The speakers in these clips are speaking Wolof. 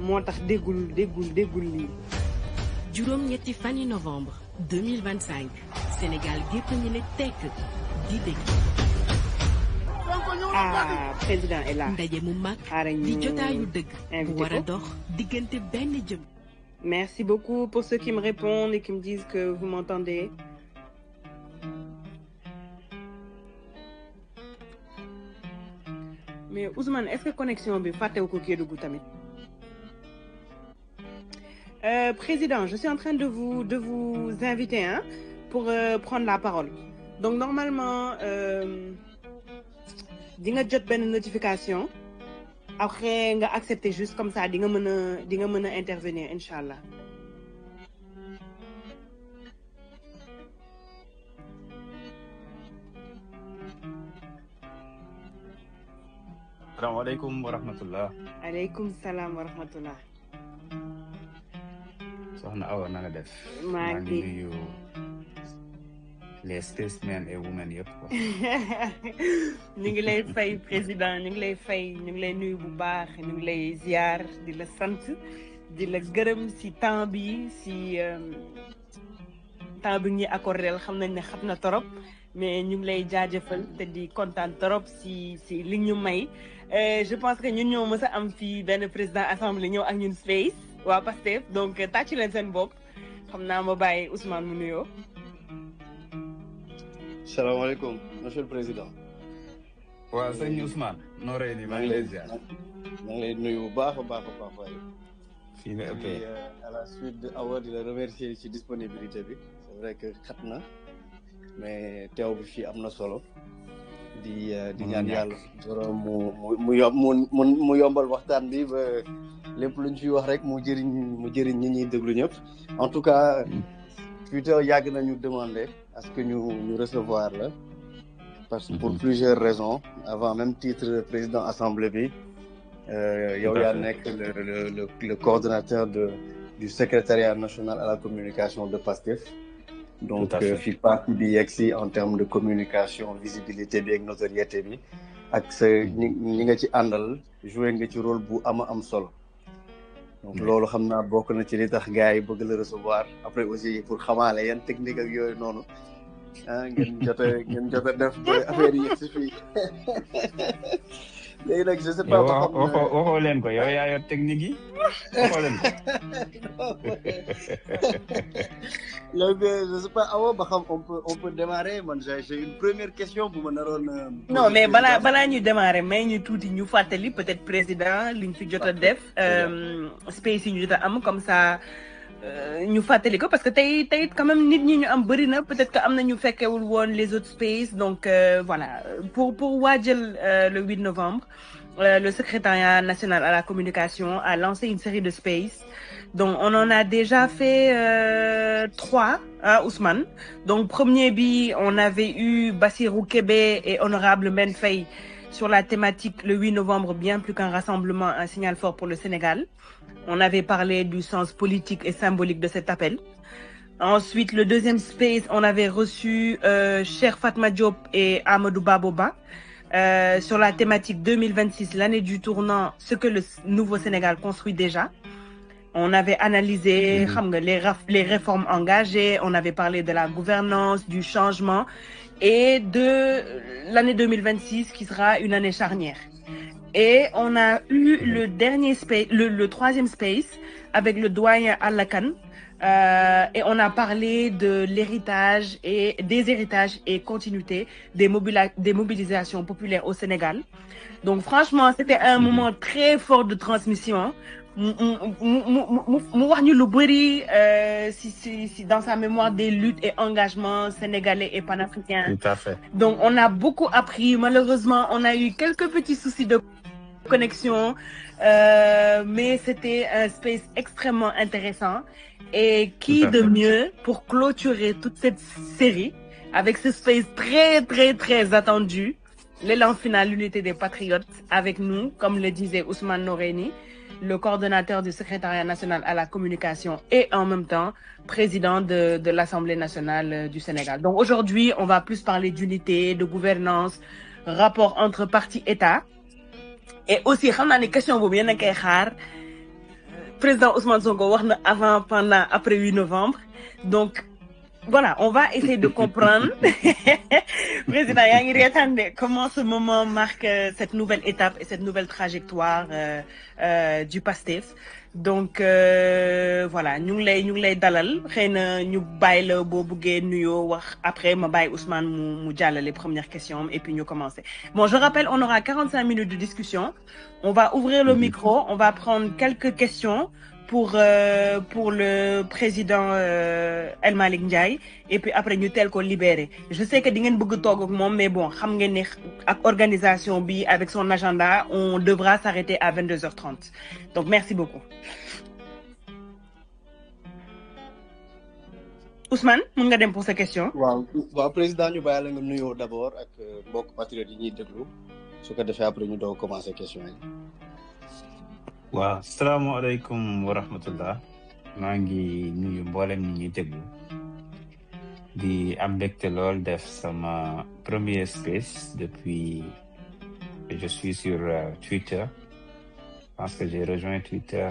moo tax déggul lii. juróom-ñetti fani novembre 2025 Sénégal gépp ñu ne tekk di dégg. Président est là. ndaje mu mag di jotaayu dëgg bu war a dox diggante benn jëm. Merci beaucoup pour ceux qui me répondent et qui me disent que vous m'entendez. Mais Ousmane, est-ce que connexion bi fàttewu ko Kédougou tamit? Président, je suis en train de vous inviter pour prendre la parole. Donc normalement di nga jot benn notification après nga accepter juste comme ça di nga mën a intervenir inchallah. Assalamualaikum warahmatullah. Aleykum salaam wa rahmatullah. Soxna Awa na nga def. maa ngi nuyu les spacemen et women yëpp quoi. ñu ngi lay fay président ñu ngi lay fay ñu ngi lay nuyu bu baax ñu ngi lay ziar di la sant di la gërëm si temps bi si temps bi ñuy accordé xam nañ ne xam na torop mais ñu ngi lay jaajëfal te di kontaan torop si li ñu may. Je pense que ñun ñoo mës a am fii benn président assemblée ñëw ak ñun space waa Pastef donc tàcc leen seen bopp xam naa ma bàyyi Ousmane mu nuyoo. salaamaaleykum monsieur le président. waaw sëñ Ousmane. nooree ni maa ngi lay ziar. maa ngi lay nuyu bu baax a baax waaye. fii nga ëppee à la suite de Awa di la remercier ci disponibilité bi c'est vrai que xat na mais teew bi fii am na solo. di ñaan yàlla borom mu yombal waxtaan bi ba lépp luñ fi wax rek mu jëriñ ñi ñuy déglu ñëpp en tout cas Twitter yàgg nañu demander à ce que ñu recevoir la parce que pour plusieurs raisons avant même titre président assemblée bi yow yaa nekk le coordonnateur du secrétariat national à la communication de Pastef. Donc fi parti bi yegsi en termes de communication visibilité bi ak notoriété bi ak sa ñi nga ci àndal joué nga ci rôle bu am solo donc loolu xam naa bokk na ci li tax gars yi bëgg la recevoir après aussi pour xamaale yan technique ak yooyu noonu ngeen jot a def ba affaire yi yegsi fii léegi nag je sais pas ba xam waxoo leen ko yow yaa yor technique yi waxoo leen ko léegi je sais pas Awa ba xam on peut démarrer man j'ai une première question bu ma naroon non mais balaa ñu démarrer mais ñu tuuti ñu fàttali peut-être président liñ fi jot a def space yi ñu jot a am comme ça ñu fàttali ko parce que tey quand même nit ñi ñu am bëri na peut-être que am na ñu fekkewul woon les autres spaces donc voilà pour waajal le 8 novembre le secrétariat national à la communication a lancé une série de spaces donc on en a déjà fait 3 Ousmane donc premier bi on avait eu Bassirou Kébé et honorable Mbène Faye sur la thématique le 8 novembre bien plus qu'un rassemblement un signal fort pour le Sénégal. On avait parlé du sens politique et symbolique de cet appel. Ensuite, le deuxième space, on avait reçu Cheikh Fatma Diop et Amadou Baboba sur la thématique 2026, l'année du tournant, ce que le nouveau Sénégal construit déjà. On avait analysé les réformes engagées, on avait parlé de la gouvernance, du changement et de l'année 2026 qui sera une année charnière. Et on a eu le dernier space, le troisième space avec le doyen Alakan et on a parlé de l'héritage et des héritages et continuité des mobilisations populaires au Sénégal. Donc franchement, c'était un moment très fort de transmission. mu wax ñu lu bëri si dans sa mémoire des luttes et engagements sénégalais et panafricains. Tout à fait. Donc on a beaucoup appris. Malheureusement, on a eu quelques petits soucis de connexion, mais c'était un space extrêmement intéressant. Et qui de mieux pour clôturer toute cette série avec ce space très très très attendu, l'élan final, l'unité des patriotes avec nous, comme le disait Ousmane Noreyni, le coordonnateur du secrétariat national à la communication et en même temps président de l'Assemblée nationale du Sénégal. Donc aujourd'hui, on va plus parler d'unité, de gouvernance, rapport entre parti État et aussi xam naa ne question boobu yéen a koy xaar président Ousmane Sonko wax na avant, pendant, après 8 novembre. Donc, voilà, on va essayer de comprendre. Président, yaa ngi reetaan de comment ce moment marque cette nouvelle étape et cette nouvelle trajectoire du PASTEF. Donc voilà, ñu ngi lay dalal xëy na ñu bàyyi la boo buggee nuyoo wax après ma bàyyi Ousmane mu jàllale première question et puis ñu commencer. Bon, je rappelle, on aura 45 minutes de discussion. On va ouvrir le micro, on va prendre quelques questions pour le président El Malick Ndiaye et puis après ñu teel ko libérer. Je sais que di ngeen bëgg toog ak moom, mais bon xam ngeen ne ak organisation bi avec son agenda on devra s'arrêter à 22h30. Donc merci beaucoup. Ousmane mun nga dem pour sa question. waaw président ñu bàyyi la nga nuyoo d'abord ak mbokk patriote yi ñuy déglu su ko defee après ñu doog commencer question yi. waaw salaamaaleykum wa rahmatullah maa ngi nuyu mboolem ñi ñuy déglu di am mbégte lool def sama premier space depuis que je suis sur Twitter. Je pense que j'ai rejoint Twitter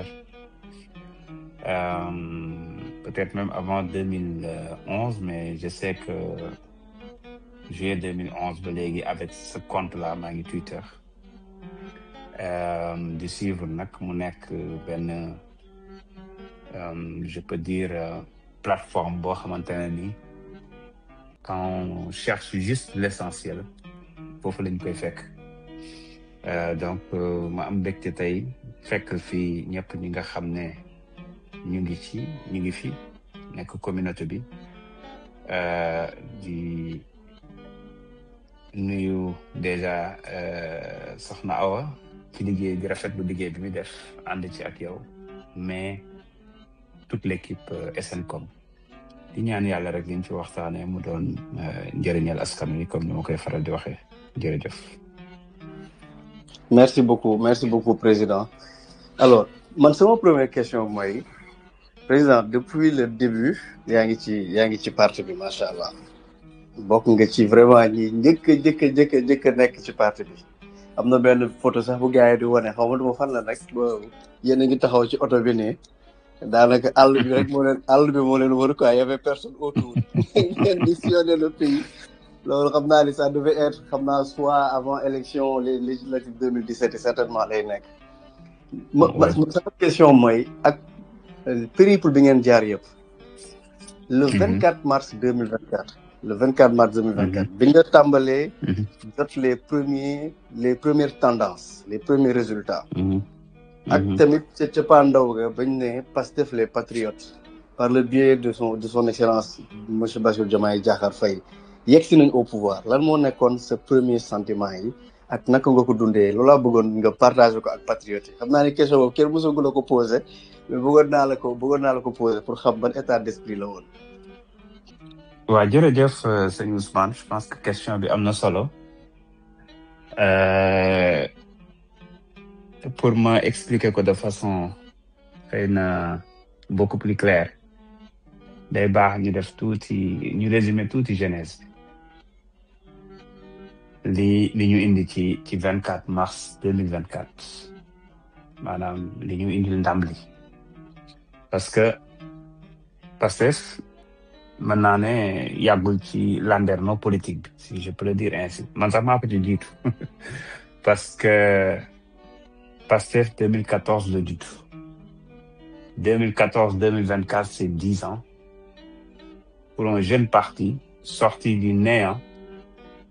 peut-être même avant 2011, mais je sais que juillet 2011 ba léegi avec ce compte-là maa ngi Twitter. Di suivre nag mu nekk benn je peux dire plateforme boo xamante ne ni quand on cherche juste l'essentiel foofu lañ koy fekk donc ma am mbégte tey fekk fii ñëpp ñi nga xam ne ñu ngi fi nekk communauté bi di nuyu déjà soxna Awa ci liggéey bi rafet bu liggéey bi muy def ànd ci ak yow mais toute l'équipe SNCOM di ñaan yàlla rek liñ ci waxtaanee mu doon njëriñal askan wi comme ni ma koy faral di waxee jërëjëf. Merci beaucoup président. Alors man sama première question mooy président depuis le début yaa ngi ci parti bi macha allah bokk nga ci vraiment ñi njëkk a nekk ci parti bi. am na benn photo sax bu gars yi di wane xaw ma duma fan la nag yéen a ngi taxaw ci oto bi nii daanaka àll bi moo leen wër quoi y avait personne autour ngeen di sillonner le pays loolu xam naa ni ça devait être xam naa soit avant élection les législatives 2017 certainement lay nekk. sama question mooy ak périple bi ngeen jaar yëpp. le 24 mars 2024. Le 24 mars 2024. bi nga tàmbalee jot les premières tendances les premiers résultats. ak tamit ca cappaandaw ga bañ ne Pastef les patriotes par le biais de son excellence monsieur Bassirou Diomaye Diakhar Faye yegsi nañ au pouvoir lan moo nekkoon sa premier sentiment yi ak naka nga ko dundee loolaa bëggoon nga partager ko ak patriotes yi xam naa ne question boobu kenn mësagu la ko poser mais bëggoon naa la ko poser pour xam ban état d'esprit la woon. waaw jërëjëf sëñ Ousmane je pense que question bi am na solo pour ma expliquer ko de façon xëy na beaucoup plus claire day baax ñu def ñu résumer tuuti genèse li ñu indi ci 24 mars 2024 maanaam li ñu indil ndam li parce que Pastef mën naa ne yàggul ci landerneau politique bi si je peux le dire ainsi man sax maa ko ci jiitu parce que Pastef 2014 la judd 2014-2024 c'est 10 ans pour un jeune parti sorti du néant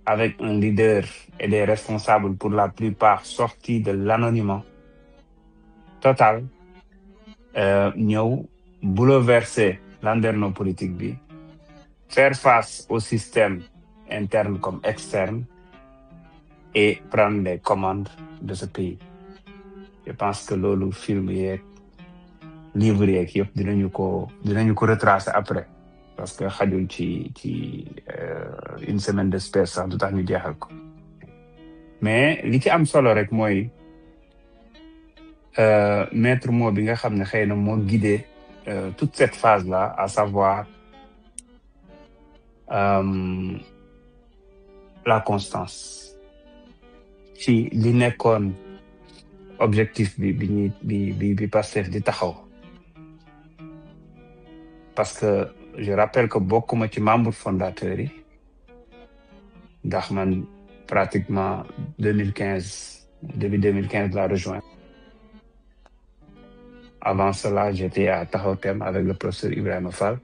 avec un leader et des responsables pour la plupart sortis de l'anonymat total ñëw bouleverser landerneau politique bi faire face au système interne comme externe et prendre les commandes de ce pays. Je pense que loolu film yeeg livre yeeg yëpp dinañu ko retracer après parce que xajul ci une semaine de space sax du tax ñu jeexal ko mais li ci am solo rek mooy maître mot bi nga xam ne xëy na moo guidé toute cette phase-là, à savoir la constance. ci li nekkoon objectif bi Pastef di taxaw parce que je rappelle que bokkuma ci membre fondateur yi ndax man pratiquement 2015 début 2015 laa rejoint. Avant cela j'étais à Taxaw Thème avec le professeur Ibrahima Fall.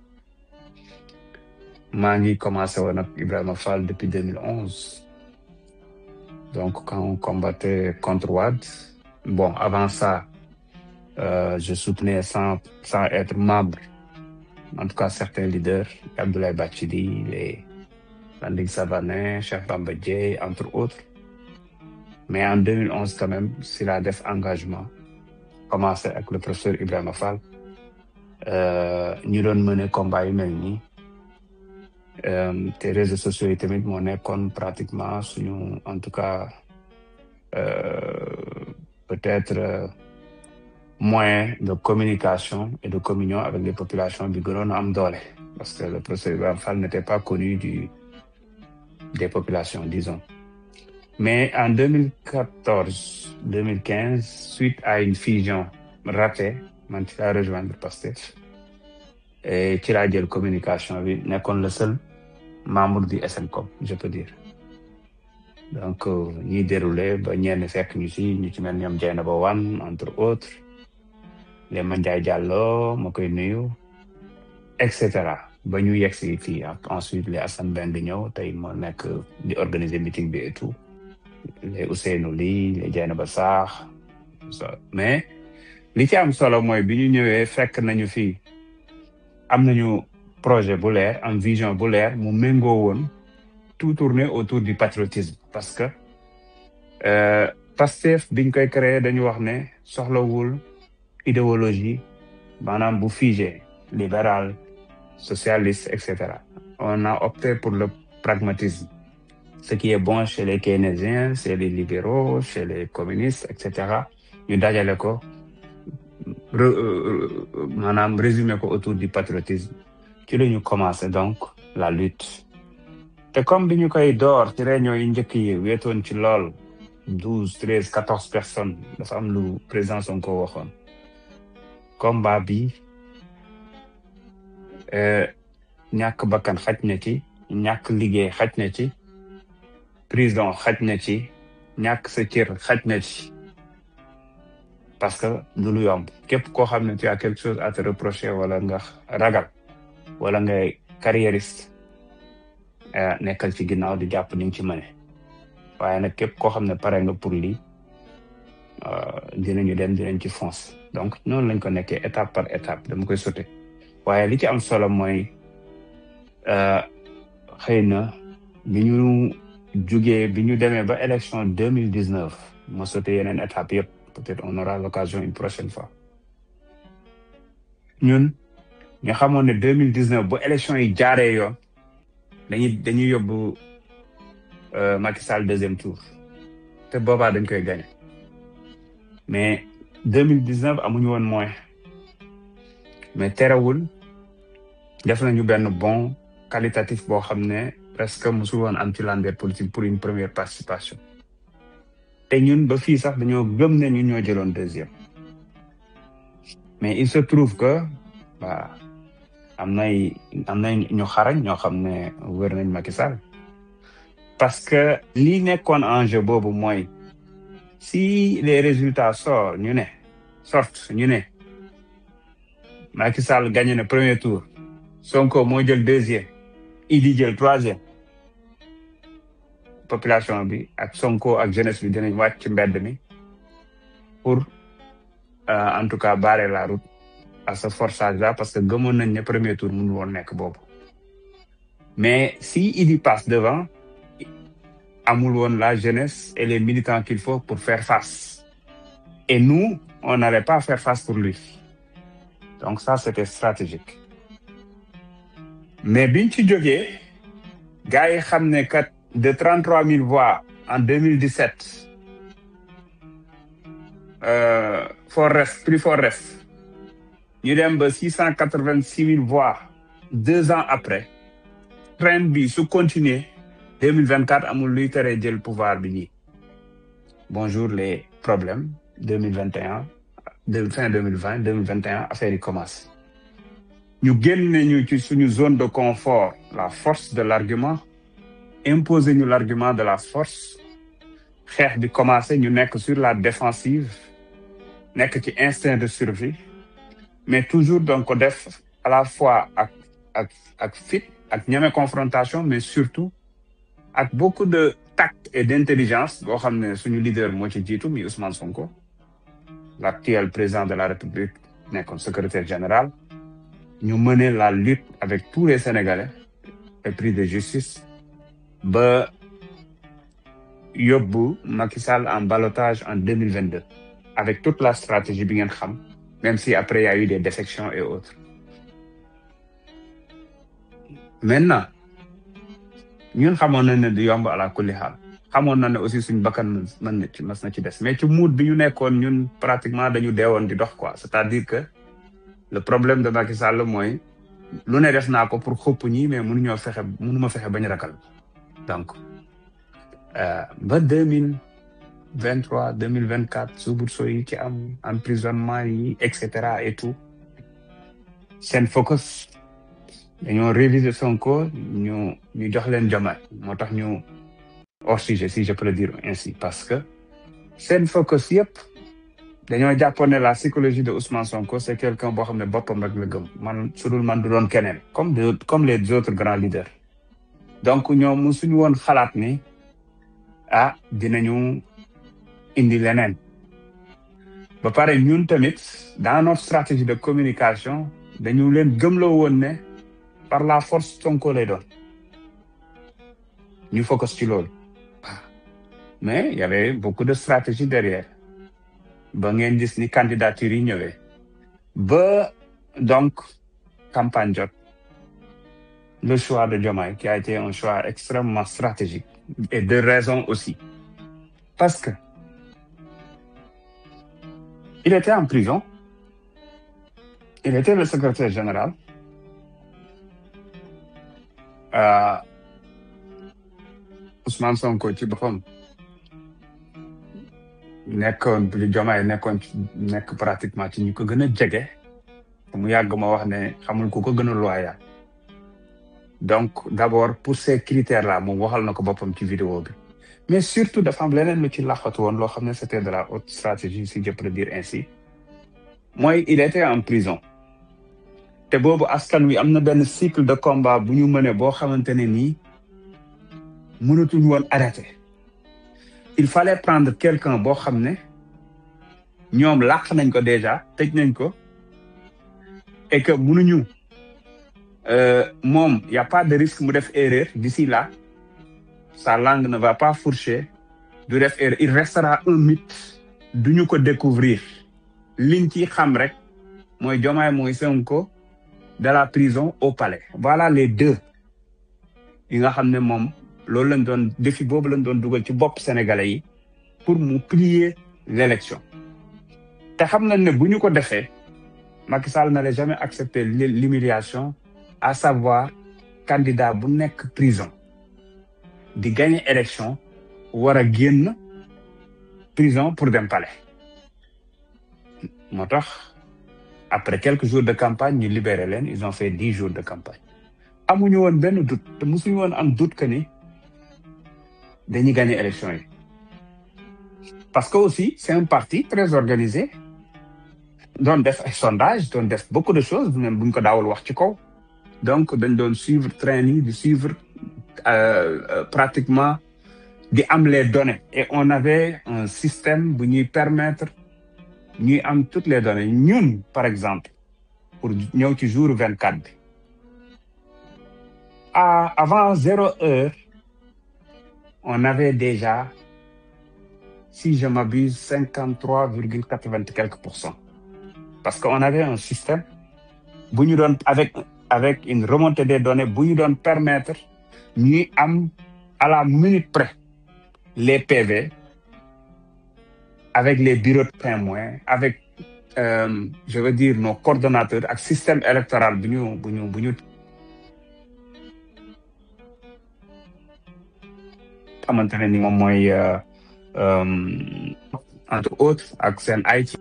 maa ngi commencé woon ak Ibrahima Fall depuis 2011. Donc quand on combattait contre Wade, bon avant ça je soutenais sans être membre, en tout cas certains leaders, Abdoulaye Bathily, les Landing Savané, Cheikh Bamba Dièye, entre autres. Mais en 2011 quand même, si la def engagement, commencé avec le professeur Ibrahima Fall, ñu doon mener combat yu mel nii. Te réseaux sociaux yi tamit moo nekkoon pratiquement suñu, en tout cas peut-être moyen de communication et de communion avec les populations bi gënoon a am doole, parce que le professeur Ibrahima Fall n'était pas connu des populations, disons. Mais en 2014-2015, suite à une fusion ratée, man ci laa rejoindre Pastef et ci laa jël communication bi nekkoon le seul membre du SNCOM, je peux dire. Donc ñuy déroulé ba ñenn fekk ñu ci mel ñoom Dieynaba Wane, entre autres, les Mandiaye Diallo ma koy nuyu, et cetera, ba ñu yegg si fii. Ensuite les Assane Mbengue ñëw tey moo nekk di organiser meeting bi et tout, les Ousseynou Ly, les Dieynaba Sarr. Mais li ci am solo mooy bi ñu ñëwee fekk nañu fii am nañu projet bu leer, am vision bu leer, mu méngoo woon tout tourné autour du patriotisme. Parce que Pastef biñ koy créer dañu wax ne soxlawul idéologie maanaam bu figé, libéral, socialiste, etc. On a opté pour le pragmatisme. Ce qui est bon chez les keynésiens, chez les libéraux, chez les communistes, etc. ñu dajale ko maanaam résumé ko autour du patriotisme. Ci la ñu commencé donc la lutte. te comme bi ñu koy door ci réunion yi njëkk yi weetoon ci lool 12, 13, 14 personnes, dafa am lu président Sonko waxoon. Combat bi ñàkk bakkan xaj na ci, ñàkk liggéey xaj na ci, prison xaj na ci, ñàkk sa cër xaj na ci. Parce que du lu yomb. Képp koo xam ne tu as quelque chose à te reprocher wala nga ragal wala ngay carriériste, nekkal ci ginnaaw di jàpp ni nga ci mëne. waaye nag képp koo xam ne pare nga pour lii dinañ ci fonce. Donc noonu lañ ko nekkee étape par étape, dama koy sauté. waaye li ci am solo mooy xëy na bi ñu demee ba élection 2019 ma sauté yeneen étape yëpp. Peut-être on aura l'occasion une prochaine fois. ñun ñu xamoon ne 2019 bu élection yi jaaree yoon dañuy yóbbu Macky Sall deuxième tour te boobaa dañ koy gagné. Mais 2019 amuñu woon moyen, mais terewul def nañu benn bon qualitatif boo xam ne presque musul woon am ci langue politique pour une première participation. te ñun ba fii sax dañoo gëm ne ñun ñoo jëloon deuxième. Mais il se trouve que am nay ñu xarañ ñoo xam ne wër nañ Macky Sall. Parce que li nekkoon enjeu boobu mooy si les résultats sortent ñu ne Macky Sall gagné na premier tour, Sonko moo jël deuxième, Idi jël troisième. Population bi ak Sonko ak jeunesse bi dinañ wàcc ci mbedd mi pour en tout cas barrer la route à ce forçage là, parce que gëmoon nañ ne premier tour mënu woon nekk boobu. Mais si Idi passe devant, amul woon la jeunesse et les militants qu'il faut pour faire face. Et nous, on n'allait pas faire face pour lui. Donc ça, c'était stratégique. Mais biñ ci jógee, gars yi xam ne kat de 33 000 voix en 2017, plus fort reste, ñu dem ba 686 000 voix 2 ans après. Trend bi su continuer 2024 amul luy tere jël pouvoir bi nii. Bonjour les problèmes 2021, fin 2020, 2021 affaire yi commence. ñu génne ñu ci suñu zone de confort la force de l'argument imposer ñu l'argument de la force xeex bi commencé ñu nekk sur la défensive nekk ci instinct de survie mais toujours donc ko def à la fois ak fit ak ñeme confrontation mais surtout ak beaucoup de tact et d'intelligence boo xam ne suñu leader moo ci jiitu mi Ousmane Sonko l'actuel président de la République nekkoon secrétaire général ñu mener la lutte avec tous les Sénégalais épris de justice ba yóbbu Macky Sall en ballottage en 2022 avec toute la stratégie bi ngeen xam même si après il y a eu des défections et autres. Maintenant ñun xamoon na ne du yomb à la kulli xaal xamoon na ne aussi suñ bakkan mën na ci mas na ci des mais ci mood bi ñu nekkoon ñun pratiquement dañu deewoon di dox quoi c'est-à-dire que le problème de Macky Sall mooy lu ne def naa ko pour xëpp ñi mais mënuma fexe bañ rakal donc ba 2023 2024 soubresaut yi ci am emprisonnement yi et cetera et tout seen focus dañoo réviser Sonko ñu jox leen Diomaye moo tax ñu hors sujet si je peux le dire ainsi parce que seen focus yëpp dañoo jàppoon ne la psychologie de Ousmane Sonko c'est quelqu'un boo xam ne boppam rek la gëm man su dul man du doon keneen comme les autres grands leaders donc ñoom musuñu woon xalaat ni dinañu indi leneen ba pare ñun tamit dans notre stratégie de communication dañu leen gëmloo woon ne par la force Sonko lay doon ñu focus ci loolu mais il y avait beaucoup de stratégie derrière ba ngeen gis ni candidature yi ñëwee ba donc campagne jot le choix de Diomaye qui a été un choix extrêmement stratégique et de raison aussi parce que il était en prison il était le secrétaire général Ousmane Sonko ci boppam Diomaye nekk pratiquement ci ñu ko gën a jege mu yàgg ma wax ne xamul ku ko gën a loyal donc d'abord pour ces critères là moom waxal na ko boppam ci vidéo bi mais surtout dafa am leneen lu ci laxatu woon loo xam ne c'était de la haute stratégie si je peux dire ainsi mooy il était en prison te boobu askan wi am na benn cycle de combat bu ñu mëne boo xamante ne nii mënatuñu woon arrêter il fallait prendre quelqu'un boo xam ne ñoom làq nañ ko déjà tëj nañ ko et que mënuñu moom y a pas de risque mu def erreur d'ici là sa langue ne va pas fourcher du def erreur il restera un mythe duñu ko découvrir liñ ci xam rek mooy Diomaye mooy Sonko de la prison au palais voilà les deux yi nga xam ne moom loolu lañ doon défi boobu lañ doon dugal ci bopp sénégalais yi pour mu plier l'élection te xam nañ ne bu ñu ko defee Macky Sall n'allait jamais accepter l'humiliation à savoir candidat bu nekk prison di gagner élection war a génn prison pour dem palais moo tax après quelques jours de campagne ñu libéré leen ils ont fait 10 jours de campagne amuñu woon benn doute te musuñu woon am doute que ni dañuy gagner élection yi parce que aussi c'est un parti très organisé doon def ay sondage doon def beaucoup de choses même buñ ko daawul wax ci kaw donc dañ doon suivre train yi di suivre pratiquement di am les données et on avait un système bu ñuy permettre ñuy am toutes les données ñun par exemple pour ñëw ci jour 24 bi avant 0 heure on avait déjà si je m'abuse 53,80 quelques %. Parce qu'on avait un système bu ñu doon avec une remontée des données bu ñu doon permettre ñuy am à la minute près les PV avec les bureaux de témoins avec je veux dire nos coordonnateurs ak système électoral bu ñu xamante ne ni moom mooy entre autres ak seen IT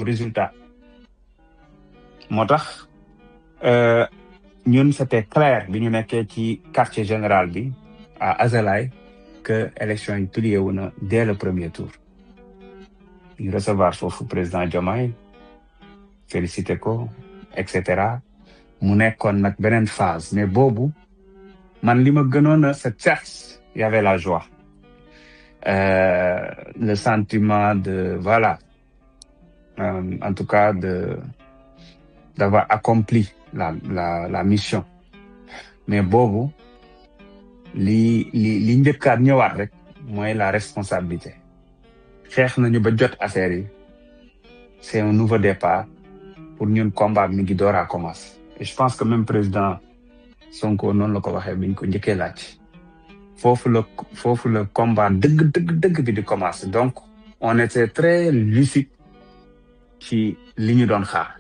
résultat moo tax ñun c'était clair bi ñu nekkee ci quartier général bi à Azalaï que élection yi plié wu na dès le premier tour ñu recevoir foofu président Diomaye félicité ko et cetera mu nekkoon nag beneen phase mais boobu man li ma gënoon a c'est certes il y avait la joie le sentiment de voilà en tout cas d'avoir accompli la mission mais boobu li njëkkaat ñëwaat rek mooy la responsabilité xeex nañu ba jot affaire yi c'est un nouveau départ pour ñun combat mi ngi door a commencer et je pense que même président Sonko noonu la ko waxee biñ ko njëkkee laaj foofu la combat dëgg bi di commencer donc on était très lucide ci li ñu doon xaar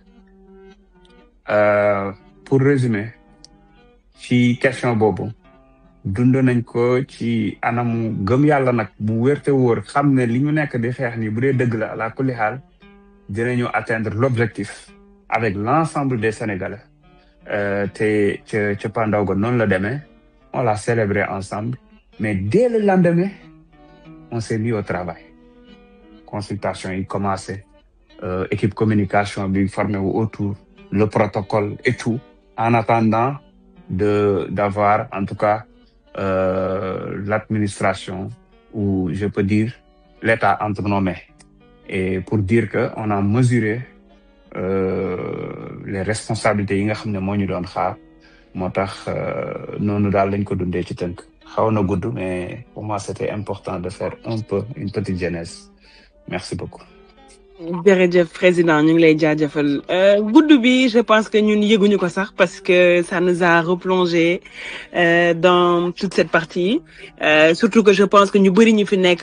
pour résumer ci question boobu dund nañ ko ci anamu gëm yàlla nag bu wérte wóor xam ne li ñu nekk di xeex ni bu dee dëgg la kulli xaal dinañu atteindre l'objectif avec l'ensemble des Sénégalais te ca pandaw ga noonu la demee on l'a célébré ensemble mais dès le lendemain on s'est mis au travail consultation yi commencé équipe communication bi formé wu autour le protocole et tout en attendant d'avoir en tout cas l'administration ou je peux dire l'État entre nos mains et pour dire que on a mesuré les responsabilités yi nga xam ne moo ñu doon xaar moo tax noonu daal lañ ko dundee ci tënk xaw na gudd mais pour moi c'était important de faire un peu une petite genèse merci beaucoup. jërëjëf président ñu ngi lay jaajëfal gudd bi je pense que ñun yëguñu ko sax parce que ça nous a replongé dans toute cette partie surtout que je pense que ñu bëri ñu fi nekk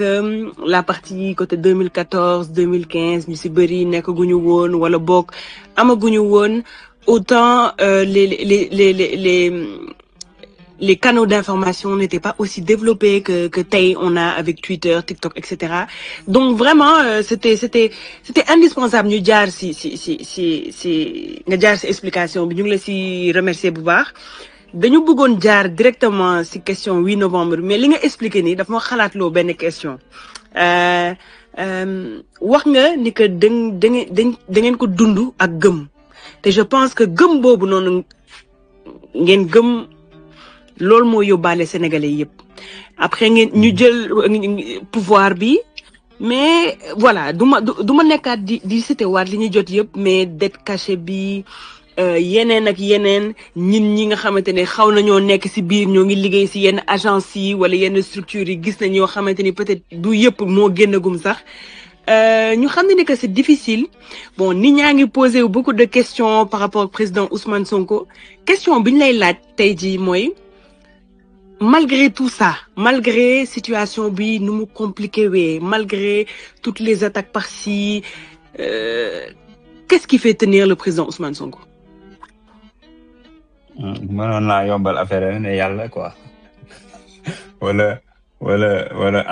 la partie côté 2014 2015 ñu si bëri nekk guñu woon wala boog amaguñu woon autant les canaux d'information n'étaient pas aussi développés que tey on a avec Twitter, TikTok, etc. Donc vraiment c'était indispensable ñu jaar si nga jaar si explication bi ñu ngi la si remercier bu baax dañu bëggoon jaar directement si question 8 novembre mais li nga expliqué nii dafa ma xalaat loo benn question wax nga ni que da ngeen ko dund ak gëm te je pense que gëm boobu noonu ngeen gëm loolu moo yóbbaale sénégalais yëpp après ngeen ñu jël pouvoir bi mais voilà du ma nekkaat di cité waat li ñu jot yëpp mais dette cachée bi yeneen ak yeneen ñi nga xamante ne xaw nañoo nekk ci biir ñoo ngi liggéey ci yenn agence yi wala yenn structures yi gis nañ yoo xamante ni peut-être du yëpp moo génnagum sax ñu xam ne que c'est difficile bon nit ñaa ngi posé beaucoup de questions par rapport au président Ousmane Sonko question bi ñu lay laaj tey jii mooy malgré tout ça malgré situation bi nu mu compliqué wee malgré toutes les attaques par-ci qu'est-ce qui fait tenir le président Ousmane Sonko. mënoon naa yombal affaire ne yàlla quoi wala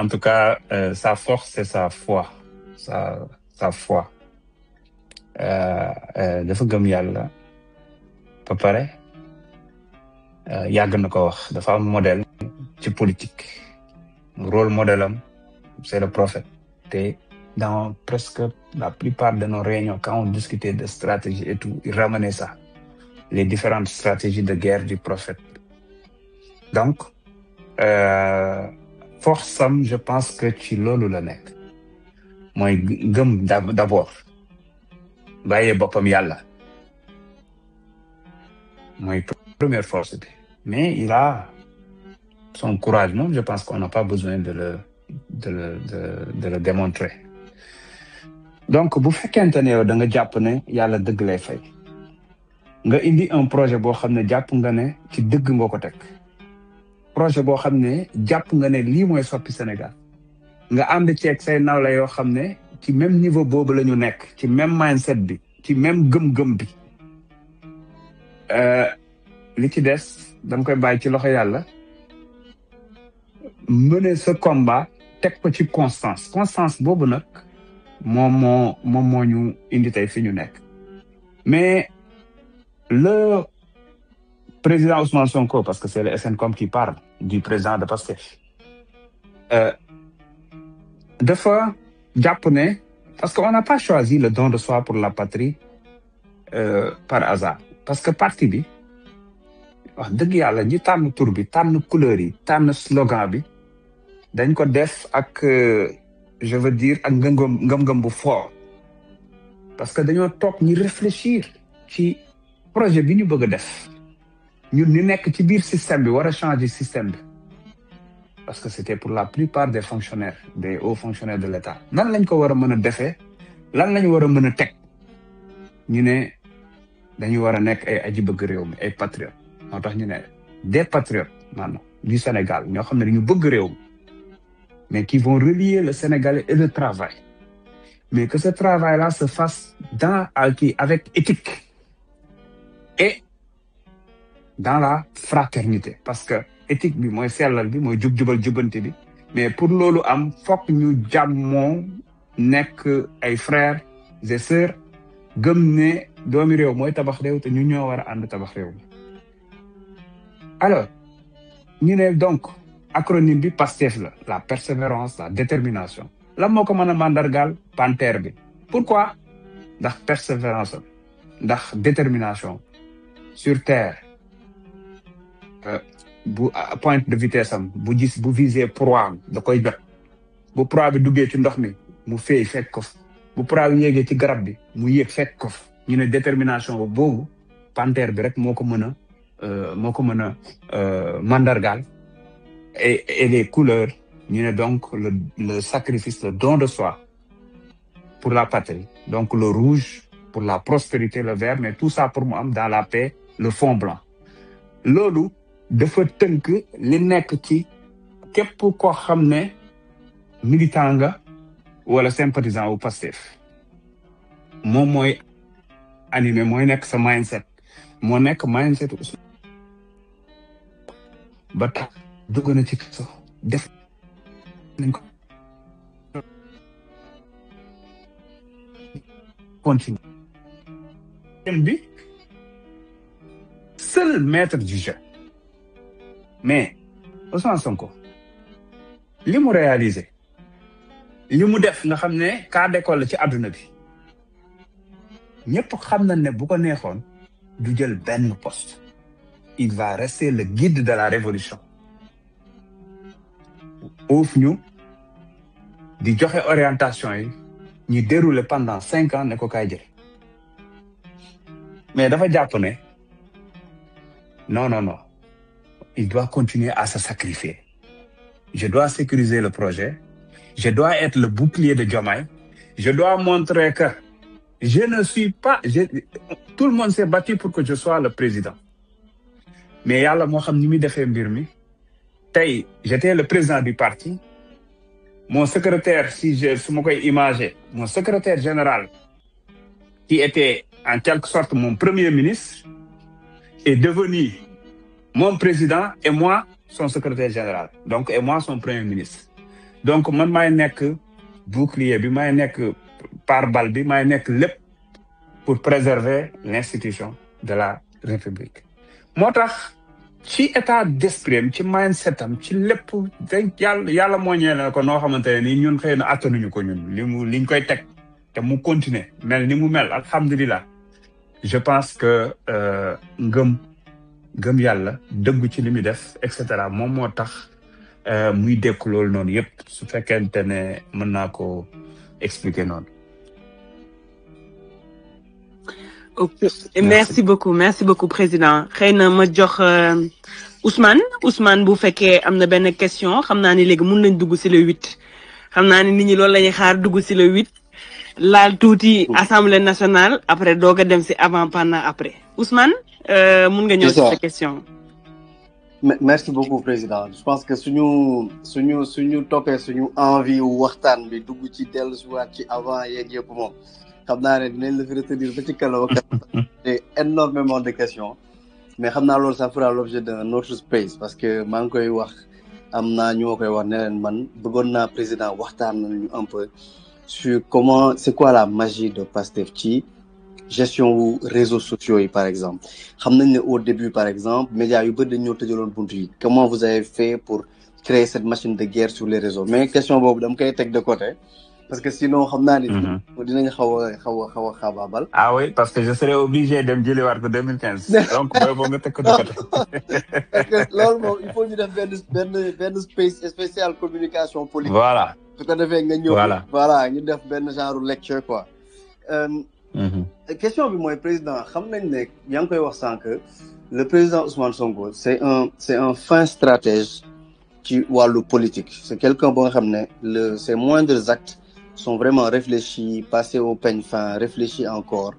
en tout cas sa force c'est sa foi sa foi dafa gëm yàlla ba pare yàgg na ko wax dafa am modèle ci politique rôle modèle am c'est le prophète te dans presque la plupart de nos réunions quand on discutait de stratégie et tout il ramenait ça les différentes stratégies de guerre du prophète donc force am je pense que ci loolu la nekk mooy gëm d'abord bàyyee boppam yàlla mooy première force bi mais il a son courage moom je pense qu'on n'a pas besoin de le démontrer donc bu fekkente ne yow da nga jàpp ne yàlla dëgg lay fay nga indi un projet boo xam ne jàpp nga ne ci dëgg nga ko teg projet boo xam ne jàpp nga ne lii mooy soppi Sénégal nga ànd ceeg say nawle yoo xam ne ci même niveau boobu la ñu nekk ci même mindset bi ci même gëm-gëm bi li ci des dama koy bàyyi ci loxo yàlla mener ce combat teg ko ci constance boobu nag moom moo ñu indi tey fi ñu nekk mais le président Ousmane Sonko, parce que c'est le SNCOM qui parle du président de Pastef, dafa jàpp ne parce qu'on n'a pas choisi le don de soi pour la patrie par hasard. Parce que parti bi wax dëgg yàlla ñi tànn tur bi tànn couleur yi tànn slogan bi dañ ko def ak je veux dire ak ngëm-ngëm bu fort. Parce que dañoo toog ñi réfléchir ci projet bi ñu bëgg a def ñun ñu nekk ci biir système bi war a changer système bi. Parce que c'était pour la plupart des fonctionnaires, des hauts fonctionnaires de l'État. Nan lañ ko war a mën a defee lan lañ war a mën a teg ñu ne dañu war a nekk ay aji bëgg réew mi ay patriotes moo tax ñu ne des patriotes maanaam du Sénégal ñoo xam ne dañu bëgg réew mi mais qui vont relier le Sénégalais et le travail. Mais que ce travail-là se fasse avec éthique et dans la fraternité. Parce que éthique bi mooy sellal bi mooy jub-jubal jubbante bi mais pour loolu am fokk ñu jàmmoo nekk ay frères et sœurs gëm ne doomi réew mooy tabax réew te ñu ñoo war a ànd tabax réew mi. Alors ñu ne donc acronyme bi PASTEF la persévérance la détermination lan moo ko mën a mandargaal panthère bi. Pourquoi? Ndax persévérance ndax détermination sur terre. Bu pointe de vitesse am bu viser proie am da koy jot bu proie bi duggee ci ndox mi mu féey fekk ko bu proie bi yéegee ci garab bi mu yéeg fekk ko ñu ne détermination boobu panthère bi rek moo ko mën a mandargaal et les couleurs ñu ne donc le sacrifice le don de soi pour la patrie donc le rouge pour la prospérité le vert mais tout ça pour mu am dans la paix le fond blanc loolu dafa tënk li nekk ci képp koo xam ne militant nga wala sympathisant wu Pastef moom mooy animé mooy nekk sa mindset moo nekk mindset ba tax dugg na ci kaso def nañ ko continue bi seul maître du jeu. Mais Ousmane Sonko li mu réalisé li mu def nga xam ne cas d'école la ci àdduna bi ñëpp xam nañ ne bu ko neexoon du jël benn poste. Il va rester le guide de la révolution. Ouf ñu di joxe orientation yi ñu dérouler pendant 5 ans ne ko kaay jël mais dafa jàpp ne non. Il doit continuer à se sacrifier. Je dois sécuriser le projet. Je dois être le bouclier de Diomaye. Je dois montrer que je ne suis pas... Tout le monde s'est battu pour que je sois le président. Mais yàlla moo xam ni muy defee mbir mi. Tey, j'étais le président du parti. Mon secrétaire, su ma koy imager, mon secrétaire général, qui était en quelque sorte mon premier ministre, est devenu mon président et moi son secrétaire général donc et moi son premier ministre donc man maay nekk bouclier bi maay nekk pare-balles bi maay nekk lépp pour préserver l'institution de la République. moo tax ci état d'esprit ci mindset am ci lépp dañ yàlla moo ñëwee ko noo xamante ne nii ñun xëy na attanuñu ko ñun liñ koy teg te mu continuer mel ni mu mel alhamdulilah. Je pense que gëm yàlla dëggu ci li muy def et cetera moom moo tax muy dékku loolu noonu yëpp su fekkente ne mën naa ko expliquer noonu. Ok, merci beaucoup président xëy na ma jox Ousmane bu fekkee am na benn question xam naa ni léegi mun nañ dugg si le 8 xam naa ni nit ñi loolu la ñuy xaar dugg si le 8 laal tuuti assemblée nationale après doog a dem si avant pendant après Ousmane. mun nga ñëw ci sa question. Merci beaucoup président je pense que suñu toppee suñu envie waxtaan bi dugg ci dellu si waat ci avant yeeg yëpp moom xam naa ne dinañ la fi retenir ba ci kanam et énormément de questions mais xam naa loolu ça fera l'objet d'un autre space parce que maa ngi koy wax am naa ñu ma koy wax ne leen man bëggoon naa président waxtaan nañu un peu sur comment c'est quoi la magie de Pastef ci gestion wu réseaux sociaux yi par exemple xam nañ ne au début par exemple médias yu bëri dañ ñoo tëjaloon buntu yi comment vous avez fait pour créer cette machine de guerre sur les réseaux mais question boobu dama koy teg de côté parce que sinon xam naa ni dinañ xaw a xaabaabal. Ah oui, parce que je serais obligé de me jëliwaat ko 2015. Donc booy nga teg ko de côté. parce que loolu moom il faut ñu def benn space spécial communication politique. Voilà. su ko defee nga ñëw. voilà ñu def benn genre lecture quoi. question bi mooy président xam nañ ne yaa ngi koy wax sànq le président Ousmane Sonko c'est un fin stratège ci wàllu politique c'est quelqu'un boo nga xam ne ses moindres actes sont vraiment réfléchis passés au peigne fin réfléchis encore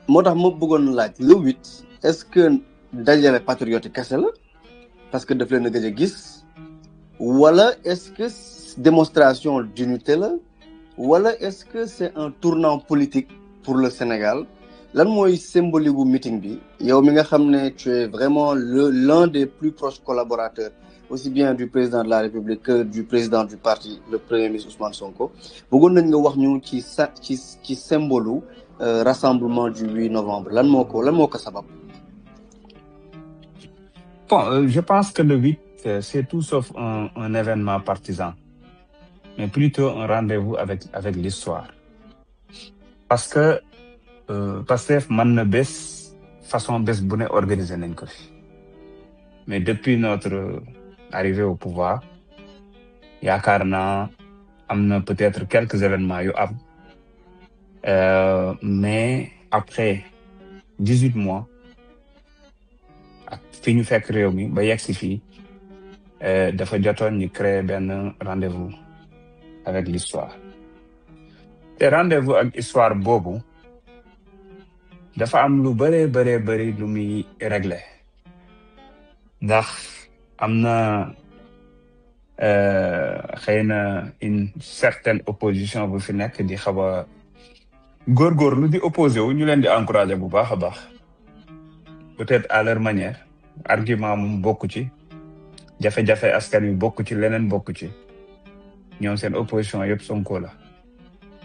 moo tax ma bëggoon laaj le 8 est-ce que dajale patriote kese la parce que daf leen a gëj a gis wala est-ce que démonstration d'unité la wala est-ce que c'est un tournant politique pour le Sénégal lan mooy symbolique bu meeting bi yow mi nga xam ne tu es vraiment l'un des plus proches collaborateurs aussi bien du président de la République que du président du parti le premier ministre Ousmane Sonko bëggoon nañ nga wax ñu ci symbole rassemblement du 8 novembre lan moo ko sabab. Bon, je pense que le 8 c'est tout sauf un événement partisan mais plutôt un rendez-vous avec l'histoire parce que Pastef mën na façon bés bu ne organiser nañ ko fi mais depuis notre arrivée au pouvoir yaakaar naa am na peut-être quelques événements yu am mais après 18 mois ak fi ñu fekk réew mi ba yegg si fii dafa jotoon ñu créer benn rendez-vous avec l'histoire te rendez-vous ak histoire boobu dafa am lu bëri lu muy régler ndax am na xëy na une certaine opposition bu fi nekk di xaw a góorgóorlu di opposé wu ñu leen di encourager bu baax a baax peut-être à leur manière argument moom bokku ci jafe-jafe askan wi bokku ci leneen bokku ci ñoom seen opposition yëpp Sonko la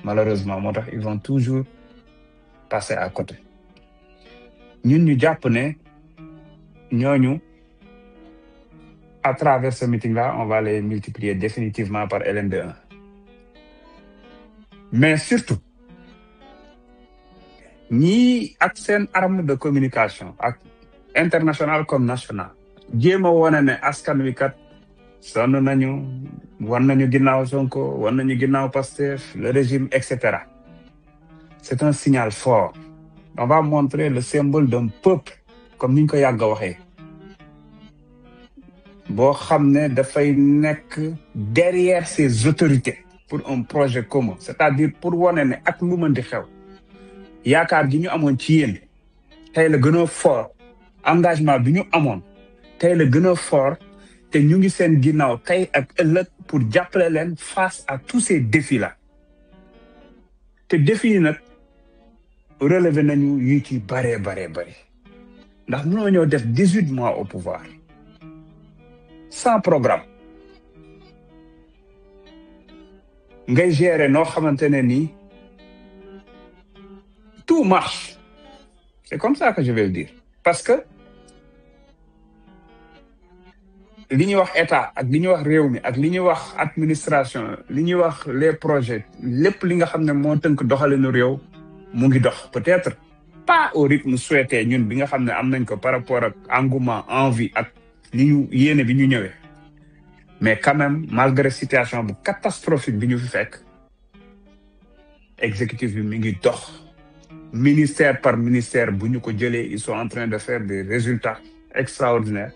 malheureusement moo tax ils vont toujours passer à côté ñun ñu jàpp ne ñooñu à travers ce meeting-là on va les multiplier définitivement par ln de 1 mais surtout ñii ak seen arme de communication ak international comme national jéem a wone ne askan wi kat sonn nañu wan nañu ginnaaw Sonko wan nañu ginnaaw Pastef le régime etc. C'est un signal fort on va montrer le symbole d'un peuple comme ni ñu ko yàgg a waxee boo xam ne dafay nekk derrière ces autorités pour un projet commun c'est-à-dire pour wane ne ak lu mën di xew yaakaar gi ñu amoon ci yéen tey la gën a fort engagement bi ñu amoon tey la gën a fort te ñu ngi seen ginnaaw tey ak ëllëg pour jàppale leen face à tous ces défis-là te défis yi nag relevé nañu yu ci bare ndax mënoo ñëw def 18 mois au pouvoir sans programme ngay gérer noo xamante ne nii tout marche c'est comme ça que je vais le dire parce que li ñuy wax état ak li ñuy wax réew mi ak li ñuy wax administration li ñuy wax les projets lépp li nga xam ne moo tënk doxalinu réew mu ngi dox peut-être pas au rythme souhaité ñun bi nga xam ne am nañ ko par rapport ak engouement envie ak li ñu yéene bi ñu ñëwee mais quand même malgré situation bu catastrophique bi ñu fi fekk exécutif bi mi ngi dox ministère par ministère bu ñu ko jëlee ils sont en train de faire des résultats extraordinaires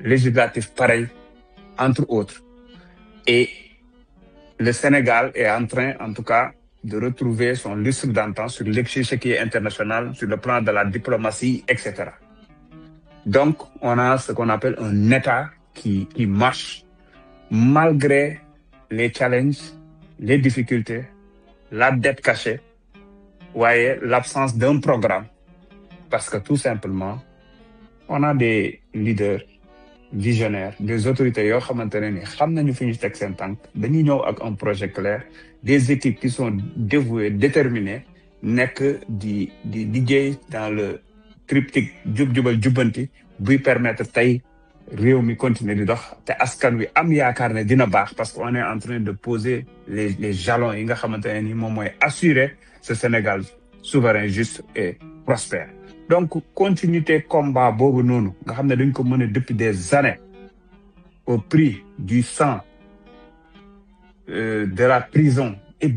législatif pareil entre autres et le Sénégal est en train en tout cas de retrouver son lustre d'antan sur l'échiquier international sur le plan de la diplomatie etc. Donc on a ce qu'on appelle un État qui marche malgré les challenges les difficultés la dette cachée waaye l'absence d'un programme parce que tout simplement on a des leaders visionnaires des autorités yoo xamante ne ni xam nañu fi ñu teg seen tànk dañuy ñëw ak un projet clair des équipes qui sont dévouées déterminées nekk di liggéey dans le triptyque jub-jubal jubbanti buy permettre tey réew mi continuer di dox te askan wi am yaakaar ne dina baax parce que on est en train de poser les jalons yi nga xamante ne ni moom mooy assurer ce Sénégal souverain juste et prospère. Donc continuité combat boobu noonu nga xam ne dañ ko mener depuis des années au prix du sang, de la prison et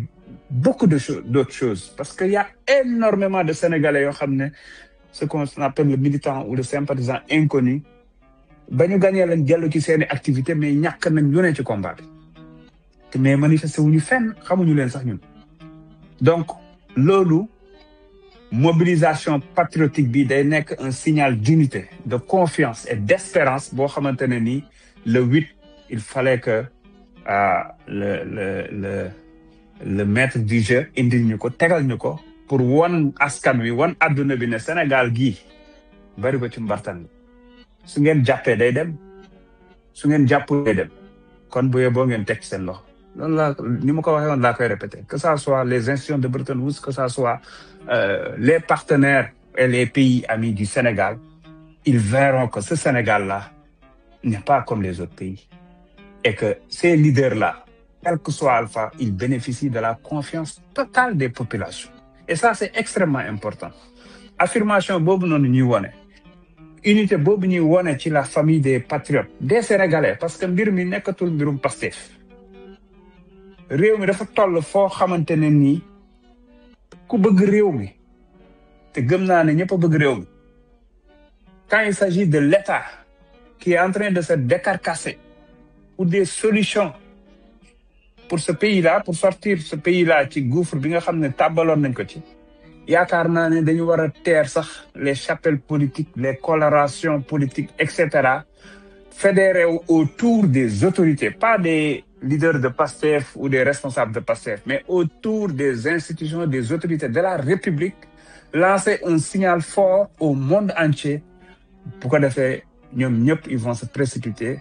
beaucoup d'autres choses, parce qu'il y a énormément de Sénégalais yoo xam ne ce qu'on appelle le militant ou le sympathisant inconnu ba ñu gagné lañ dellu ci seeni activité mais ñàkk nañ lu ne ci combat bi mais manifesté wuñu fenn xamuñu leen sax ñun. Donc loolu mobilisation patriotique bi day nekk un signal d'unité, de confiance et d'espérance boo xamante ne ni le 8 il fallait que le maître du jeu indil ñu ko tegal ñu ko pour wan askan wi wan adduna bi ne Sénégal gii bari ba ci mbartan su ngeen jàppee day dem su ngeen jàppul day dem kon bu yeboo ngeen teg seen loxo loolu la ni ma ko waxee woon laa koy répéter, que ça soit les institutions de Bretton Woods, que ça soit les partenaires et les pays amis du Sénégal, ils verront que ce Sénégal-là n'est pas comme les autres pays et que ces leaders-là, quel que soit Alpha, ils bénéficient de la confiance totale des populations. Et ça, c'est extrêmement important. Affirmation boobu noonu ñuy wone, unité boobu ñuy wone ci la famille des patriotes, des Sénégalais, parce que mbir mi nekkatul mbirum Pastef. Réew mi dafa toll foo xamante ne nii ku bëgg réew mi te gëm naa ne ñëpp a bëgg réew mi. Quand il s'agit de l'État qui est en train de se décarcasser pour des solutions pour ce pays-là, pour sortir ce pays-là ci gouffre bi nga xam ne tàbbaloon nañ ko ci, yaakaar naa ne dañu war a teer sax les chapelles politiques, les colorations politiques, etc., fédérées autour des autorités, pas des leaders de PASTEF ou des responsables de PASTEF, mais autour des institutions, des autorités de la République, lancer un signal fort au monde entier. Pour que defee ñoom ñëpp ils vont se précipiter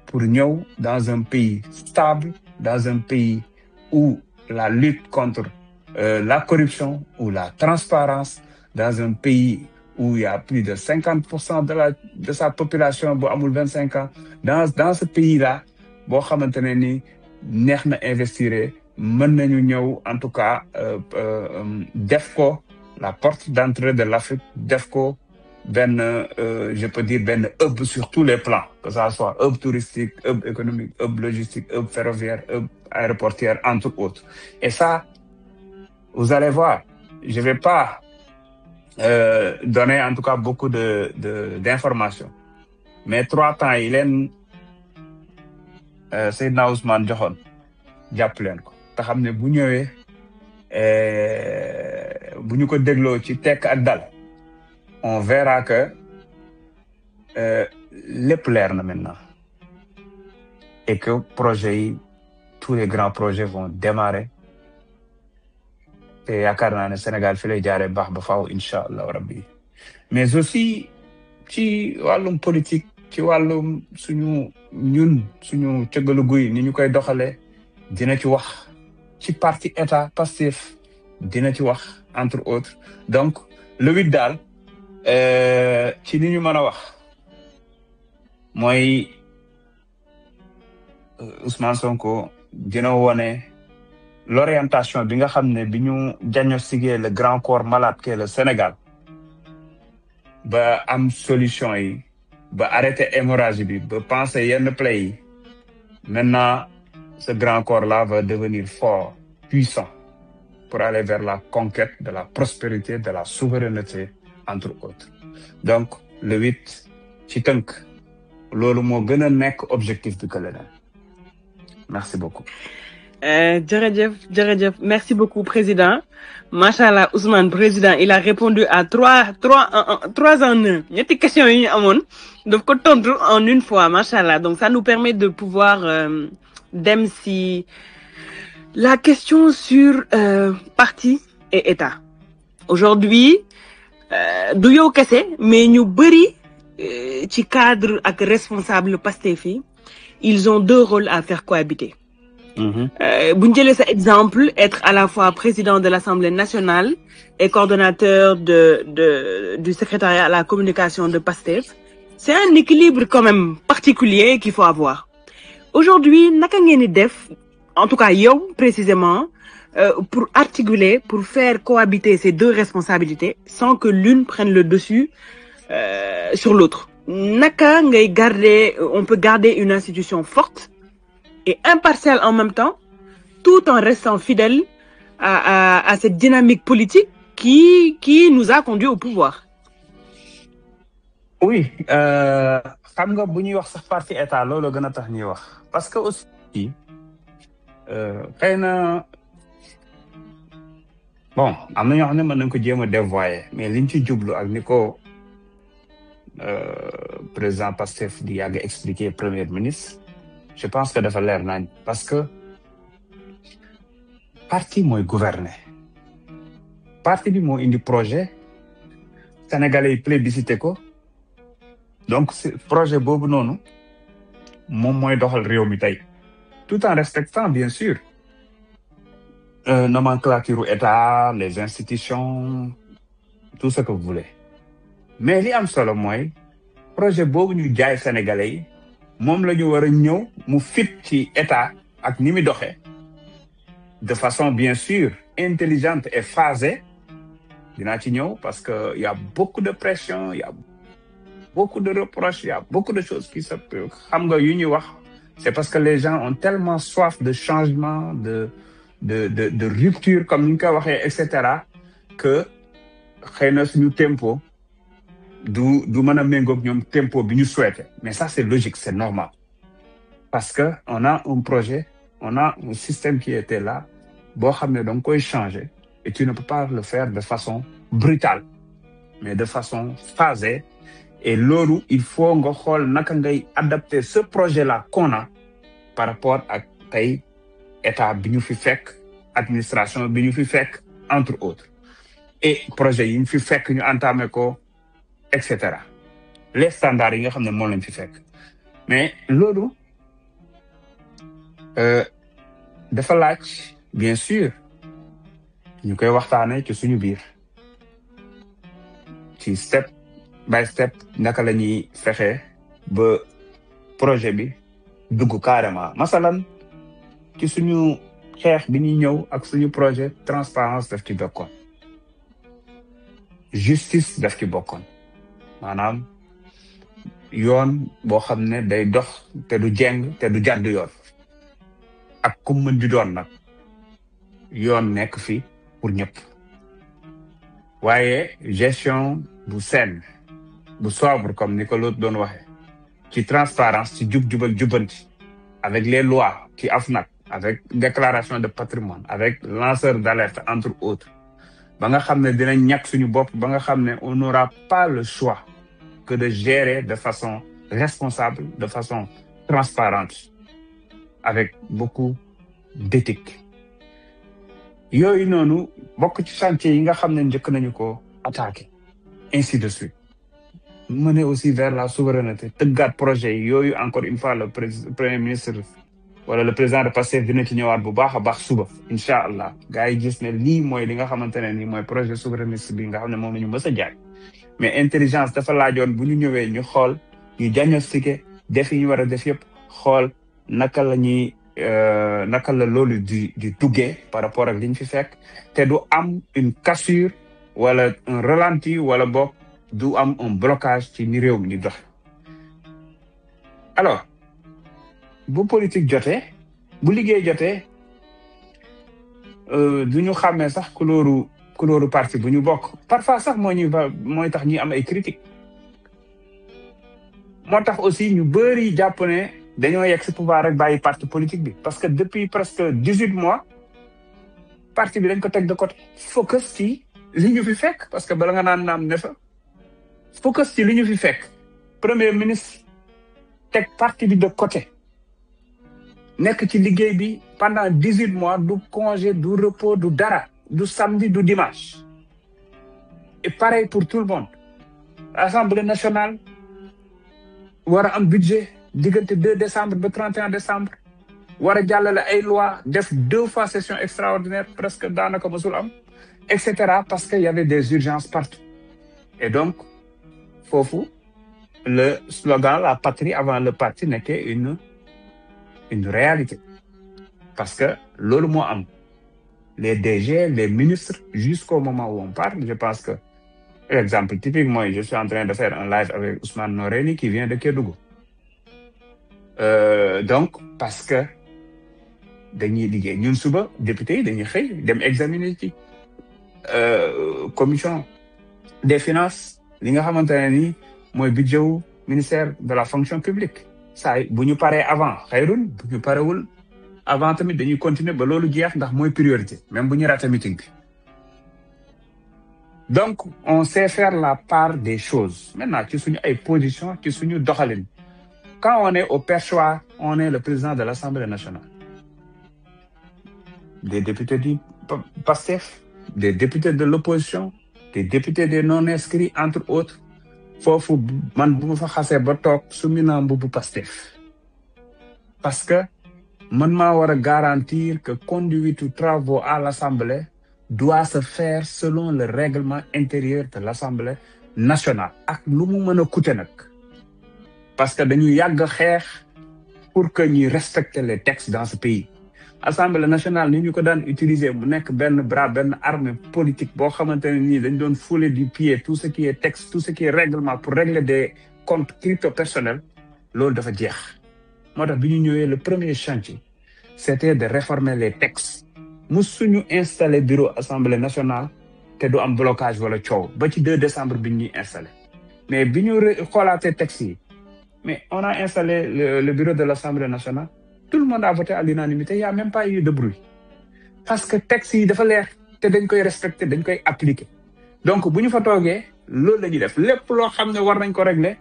pour ñëw dans un pays stable, dans un pays où la lutte contre la corruption ou la transparence, dans un pays où il y a plus de 50% de sa population bu amul 25 ans, dans ce pays-là boo xamante ne ni neex na investir, mën nañu ñëw en tout cas def ko la porte d'entrée de l'Afrique, def ko je peux dire hub sur tous les plans, que ça soit hub touristique, hub économique, hub logistique, hub ferroviaire, hub aéroportuaire, entre autres. Et ça, vous allez voir, je vais pas donner en tout cas beaucoup d'informations, mais 3 temps yi leen Seydina Ousmane joxoon jàpp leen ko te xam ne bu ñëwee bu ñu ko dégloo ci tekk ak dal, on verra que lépp leer na maintenant et que projet yi, tous les grands projets vont démarrer te yaakaar naa ne Sénégal fi lay jaaree baax ba faaw incha allah rabbi. Mais aussi ci wàllum politique, ci wàllum suñu cëggalu guy ni ñu koy doxalee dina ci wax, ci parti état Pastef dina ci wax, entre autres. Donc le 8 daal ci li ñu mën a wax mooy Ousmane Sonko dina wone l'orientation bi nga xam ne bi ñu diagnostiqué le grand corps malade qu'est le Sénégal ba am solution yi, ba arrêter hémorragie bi, ba penser yenn plaies yi. Maintenant ce grand corps-là va devenir fort, puissant pour aller vers la conquête de la prospérité, de la souveraineté, entre autres. Donc le 8 ci tënk loolu moo gën a nekk objectif bi que leneen. Merci beaucoup. Jërëjëf, merci beaucoup président. Machallah Ousmane président, il a répondu à 3 en 1. Ñetti questions yi ñu amoon daf ko tontu en une fois, machallah. Donc ça nous permet de pouvoir dem si la question sur parti et État. Aujourd'hui du yow kese mais ñu bëri ci cadre ak responsable Pastef yi, ils ont 2 rôles à faire cohabiter. bu ñu jëlee sa exemple être à la fois président de l'Assemblée nationale et coordonnateur du secrétariat à la communication de PASTEF, c'est un équilibre quand même particulier qu'il faut avoir. Aujourd'hui naka ngeen di def en tout cas yow précisément pour articuler, pour faire cohabiter ces deux responsabilités sans que l'une prenne le dessus sur l'autre. Naka ngay on peut garder une institution forte et impartiale en même temps, tout en restant fidèle à cette dynamique politique qui nous a conduit au pouvoir. Oui, xam nga bu ñuy wax sax parti état loolu gën a tax ñuy wax parce que aussi xëy na bon am na ñoo xam ne mën nañ ko jéem a dévoyer mais liñ ci jublu ak ni ko président Pastef di yàgg expliquer premier ministre je pense que dafa leer nañ parce que parti mooy gouverner parti bi moo indi projet sénégalais yi plébiscité ko donc projet boobu noonu moom mooy doxal réew mi tey tout en respectant bien sûr nomenclature état les institutions tout ce que vous voulez mais li am solo mooy projet boobu ñu jaay sénégalais yi moom la ñu war a ñëw mu fit ci état ak ni muy doxee de façon bien sûr intelligente et phasée dinaa ci ñëw parce que il y a beaucoup de pression il y a beaucoup de reproches il y a beaucoup de choses qui se xam nga yu ñuy wax c'est parce que les gens ont tellement soif de changement de rupture comme ni ñu ko waxee et cetera que xëy na suñu tempo du mën a méngoog ñoom tempo bi ñu souhaité mais ça c'est logique c'est normal parce que on a un projet on a un système qui était là boo xam ne danga koy changer et tu ne peux pas le faire de façon brutale mais de façon phasée et loolu il faut nga xool naka ngay adapter ce projet là qu'on a par rapport ak tey état bi ñu fi fekk administration bi ñu fi fekk entre autres et projet yi ñu fi fekk ñu entamé ko et cetera les standards yi nga xam ne moom lañ fi fekk mais loolu dafa laaj bien sûr ñu koy waxtaanee ci suñu biir ci step by step naka la ñuy fexe ba projet bi dugg carrément masalan ci suñu xeex bi ñuy ñëw ak suñu projet transparence daf ci bokkoon justice daf ci bokkoon maanaam yoon boo xam ne day dox te du jeng te du jàdd yoon ak ku mën di doon nag yoon nekk fi pour ñëpp waaye gestion bu saine bu sobre comme ni ko l'autre doon waxee ci transparence ci jub-jubal jubbanti avec les lois ci AFNAC avec déclaration de patrimoine avec lanceur d'alerte entre autres ba nga xam ne dinañ ñàkk suñu bopp ba nga xam ne on n'aura pas le choix que de gérer de façon responsable de façon transparente avec beaucoup d'éthique yooyu noonu bokk ci chantier yi nga xam ne njëkk nañu ko attaquer ainsi de suite mener aussi vers la souveraineté tëggaat projet yi yooyu encore une fois le premier ministre wala le président de Pastef dina ci ñëwaat bu baax a baax suba incha allah gars yi gis ne lii mooy li nga xamante ne nii mooy projet souverainiste bi nga xam ne moom la ñu mës a jaay mais intelligence dafa laajoon bu ñu ñëwee ñu xool ñu diagnostiquer def yi ñu war a def yëpp xool naka la loolu di duggee par rapport ak li ñu fi fekk te du am une cassure wala un ralenti wala boog du am un blocage ci ni réew mi di dox alors bu politique jotee bu liggéey jotee du ñu xàmmee sax couleur parti bu ñu bokk parfois sax mooy tax ñuy am ay critiques moo tax aussi ñu bëri jàpp ne dañoo yegg si pouvoir rek bàyyi parti politique bi parce que depuis presque 18 mois parti bi dañ ko teg de côté focus ci li ñu fi fekk parce que bala nga naan naam ne fa focus ci li ñu fi fekk premier ministre teg parti bi de côté nekk ci liggéey bi pendant 18 mois du congé du repos du dara du samedi du dimanche et pareil pour tout le monde Assemblée nationale war a am budget diggante 2 décembre ba 31 décembre war a jàllale ay loi def 2 fois session extraordinaire presque daanaka mosul am etc. parce que y avait des urgences partout et donc foofu le slogan la patrie avant le parti nekkee une réalité parce que loolu moo am les DG les ministres jusqu'au moment où on parle je pense que l'exemple typique moi je suis en train de faire un live avec Ousmane Noreyni qui vient de Kédougou donc parce que dañuy liggéey ñun suba député yi dañuy xëy dem examiner ci commission des finances li nga xamante ne ni mooy budget wu ministère de la fonction publique saa bu ñu paree avant xayrun bu ñu parewul avant tamit dañuy continuer ba loolu jeex ndax mooy priorité même bu ñu raté meeting bi donc on sait faire la part des choses maintenant ci suñu ay position ci suñu doxalin quand on est au perchoir on est le président de l'Assemblée nationale des députés du PASTEF des députés de l'opposition des députés des non-inscrits entre autres foofu man bu ma fa xasee ba toog sumi naa mbubu Pastef parce que man maa war a garantir que conduite ou travaux à l'Assemblée doit se faire selon le règlement intérieur de l'Assemblée nationale ak lu mu mën a coûter nag parce que dañu yàgg xeex pour que ñuy respecter les textes dans ce pays Assemblée nationale ni ñu ko daan utiliser mu nekk benn bras benn arme politique boo xamante ne nii dañ doon fouler du pied tout ce qui est texte tout ce qui est règlement pour régler des comptes crypto personnels loolu dafa jeex moo tax bi ñu ñëwee le premier chantier c'était de réformer les textes musuñu installer bureau Assemblée nationale te du am blocage wala coow ba ci 2 décembre bi ñuy installer mais bi ñu xoolaatee textes yi mais on a installé le bureau de l'Assemblée nationale tout le monde a voté à l'unanimité il y a même pas eu de bruit parce que texte yi dafa leer te dañ koy respecter dañ koy appliquer donc bu ñu fa toogee loolu la ñuy def lépp loo xam ne war nañ ko régler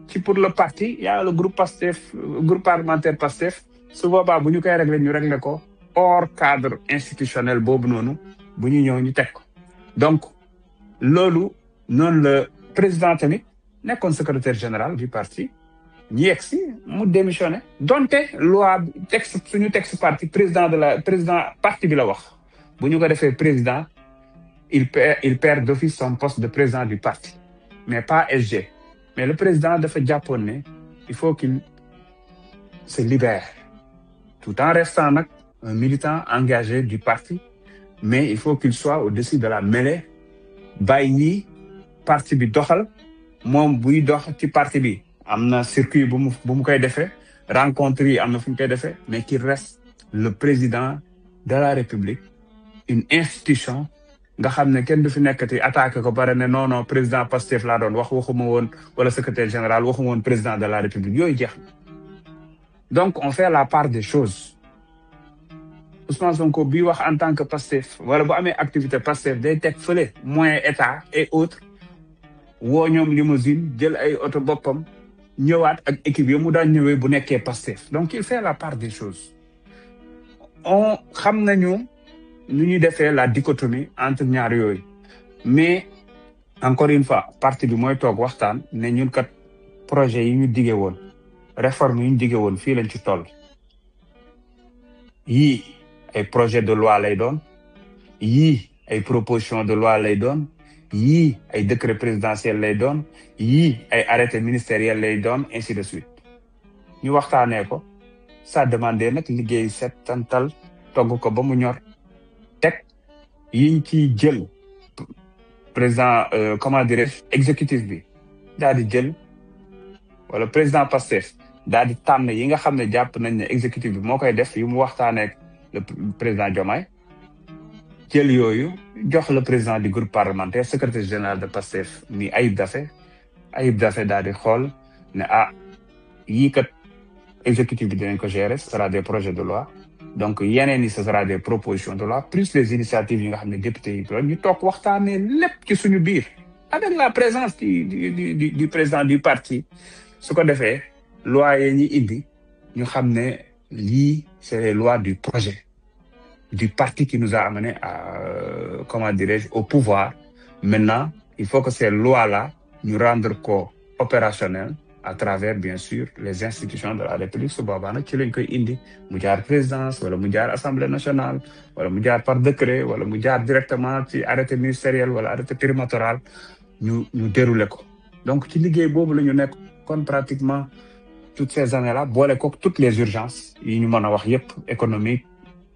ci pour le parti y a le groupe Pastef groupe parlementaire Pastef su boobaa bu ñu koy régler ñu régler ko hors cadre institutionnel boobu noonu bu ñu ñëw ñu teg ko donc loolu noonu le président tamit nekkoon secrétaire général du parti ñi yegsi mu démissionné donte loi texte suñu texte parti président parti bi la wax bu ñu ko defee président il perd d'office son poste de président du parti mais pas SG mais le président dafa jàppoon ne il faut qu'il se libère tout en restant nag un militant engagé du parti mais il faut qu'il soit au-dessus de la mêlée bàyyi parti bi doxal moom buy dox ci parti bi am na circuit bu mu koy defee rencontre yi am na fu mu koy defee mais qu'il reste le président de la République une institution nga xam ne kenn du fi nekkati attaqué ko bare ne non président Pastef laa doon waxuma woon wala secrétaire général waxuma woon président de la République yooyu jeex na donc on fait la part des choses Ousmane Sonko bi wax en tant que Pastef wala bu amee activité Pastef day teg fële moyen état et autres woo ñoom limousine jël ay oto boppam ñëwaat ak équipe yi mu daan ñëwee bu nekkee Pastef donc il fait la part des choses on xam nañu nu ñuy defee la dichotomie entre ñaar yooyu mais encore une fois parti bi mooy toog waxtaan ne ñun kat projet yi ñu digee woon réforme yi ñu digee woon fii lañ ci toll yii ay projet de loi lay doon yii ay proposition de loi lay doon yii ay décret présidentiel lay doon yii ay arrêté ministériel lay doon ainsi de suite ñu waxtaanee ko ça demandé nag liggéey settantal togg ko ba mu ñor teg yiñ ciy jël président comment dirais-je exécutif bi daal di jël wala président Pastef daal di tànn yi nga xam ne jàpp nañ ne exécutif bi moo koy def yu mu waxtaanee le président Diomaye jël yooyu jox le président du groupe parlementaire secrétaire général de Pastef ni Ayib Daffé daal di xool ne yii kat exécutif bi dinañ ko gérer ce sera des projets de loi donc yeneen yi ce sera des propositions de loi plus les initiatives yi nga xam ne député yi ñu toog waxtaanee lépp ci suñu biir avec la présence du président du parti su ko defee loi yi ñi indi ñu xam ne lii c'est les lois du projet du parti qui nous a amené à comment dirais-je au pouvoir maintenant il faut que ces lois-là ñu rendre ko opérationnelles à travers bien sûr les institutions de la République su boobaa nag ci lañ koy indi mu jaar présidence wala mu jaar assemblée nationale wala mu jaar par décret wala mu jaar directement ci arrêté ministériel wala arrêté périmètral ñu déroulé ko donc ci liggéey boobu la ñu nekk kon pratiquement toutes ces années-là boole ko toutes les urgences yi ñu mën a wax yépp économique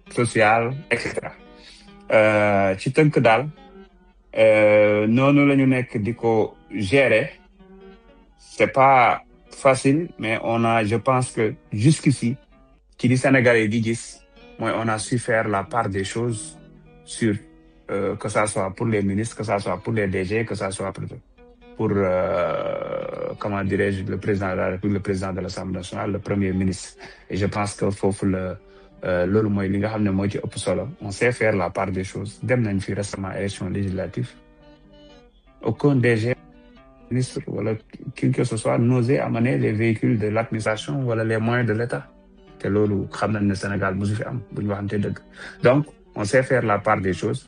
sociale et cetera ci tënk daal noonu la ñu nekk di ko gérer. C'est pas facile, mais je pense que jusqu'ici, qui dit Sénégalais di gis, moi, on a su faire la part des choses sur, que ça soit pour les ministres, que ça soit pour les DG, que ça soit pour comment dirais-je, le président de la République, le président de l'Assemblée nationale, le premier ministre. Et je pense que loolu mooy li nga xam ne moo ci ëpp solo. On sait faire la part des choses. Dem nañ fi récemment élection législative. Aucun DG ministre wala qui que ce soit n'osait amener les véhicules de l'administration wala les moyens de l'État te loolu xam nañ ne Sénégal mosu fi am bu ñu waxante dëgg donc on sait faire la part des choses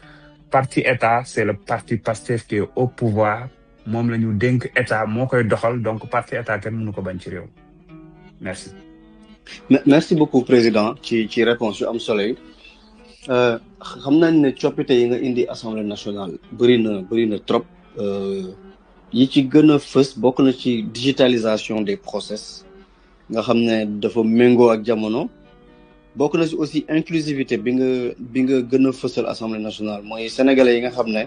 parti État c'est le parti Pastef qui est au pouvoir moom la ñu dénk État moo koy doxal donc parti État kenn mënu ko bañ ci réew merci. Merci beaucoup président ci réponse yu am solo yi xam nañ ne coppite yi nga indi Assemblée nationale bëri na trop. yi ci gën a fës bokk na ci digitalisation des process nga xam ne dafa méngoo ak jamono bokk na ci aussi inclusivité bi nga gën a fësal Assemblée nationale mooy sénégalais yi nga xam ne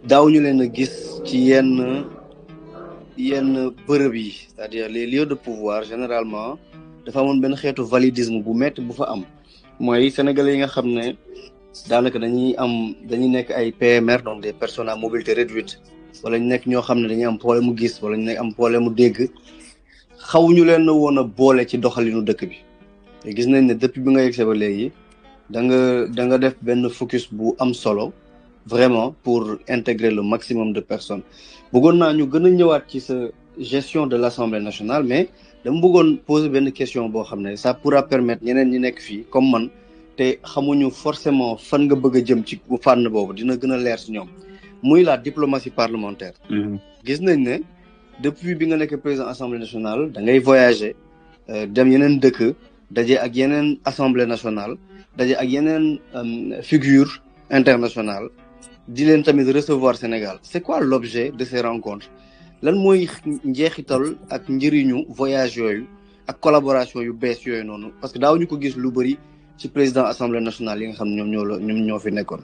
daaw ñu leen a gis ci yenn bërëb yi c'est-à-dire les lieux de pouvoir généralement dafa amoon benn xeetu validisme bu métti bu fa am mooy sénégalais yi nga xam ne daanaka dañuy nekk ay PMR donc des personnes à mobilité réduite wala ñu nekk ñoo xam ne dañuy am problème mu gis wala ñu nekk am problème mu dégg xawuñu leen woon a boole ci doxalinu dëkk bi te gis nañ ne depuis bi nga yegsee ba léegi da nga def benn focus bu am solo vraiment pour intégrer le maximum de personnes bëggoon naa ñu gën a ñëwaat ci sa gestion de l'Assemblée nationale mais dama bëggoon poser benn question boo xam ne ça pourra permettre ñeneen ñi nekk fii comme man te xamuñu forcément fan nga bëgg a jëm ci fànn boobu dina gën a leer ci ñoom muy la diplomatie parlementaire. gis nañ ne depuis bi nga nekk président Assemblée nationale da ngay voyager dem yeneen dëkk daje ak yeneen Assemblée nationale daje ak yeneen figure internationale di leen tamit recevoir Sénégal c'est quoi l'objet de ces rencontres lan mooy njeexital ak njëriñu voyage yooyu ak collaboration yu bees yooyu noonu parce que daaw ñu ko gis lu bëri ci président Assemblée nationale yi nga xam ne ñoom ñoo fi nekkoon.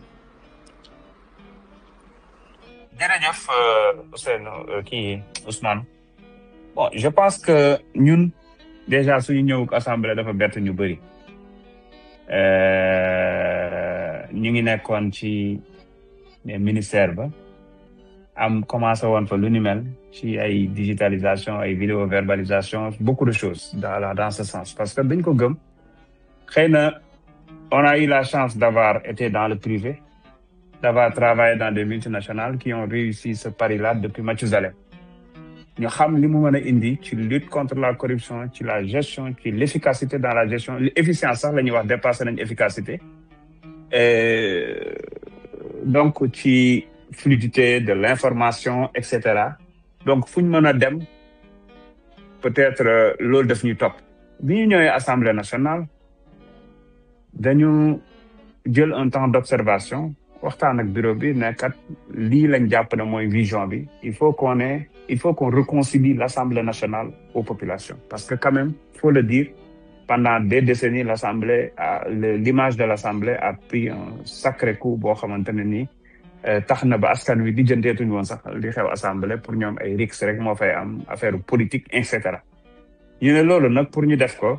jërëjëf Ousmane bon je pense que ñun déjà suñu ñëw assemblée dafa bett ñu bëri ñu ngi nekkoon ci ministère ba am commencé woon fa lu ni mel ci ay digitalisation ay vidéo verbalisation beaucoup de choses dans ce sens parce que dañ ko gëm xëy na on a eu la chance d'avoir été dans le privé d'avoir travaillé dans des multinationales qui ont réussi ce pari-là depuis Mathusalem ñu xam li mu mën a indi ci lutte contre la corruption ci la gestion ci l'efficacité dans la gestion l'efficience sax la ñuy wax dépassé nañ efficacité donc ci fluidité de l'information et cetera donc fu ñu mën a dem peut-être loolu daf ñuy topp bi ñu ñëwee Assemblée nationale dañu jël un temps d'observation waxtaan ak bureau bi ne kat lii lañ jàpp ne mooy vision bi il faut qu'on réconcilie l'Assemblée nationale aux populations parce que quand même faut le dire pendant des décennies l'image de l'Assemblée a pris un sacré coup boo xamante ne nii tax na ba askan wi di jëndeetuñ woon sax li xew Assemblée pour ñoom ay risques rek moo fay am affaire politique et cetera ñu ne loolu nag pour ñu def ko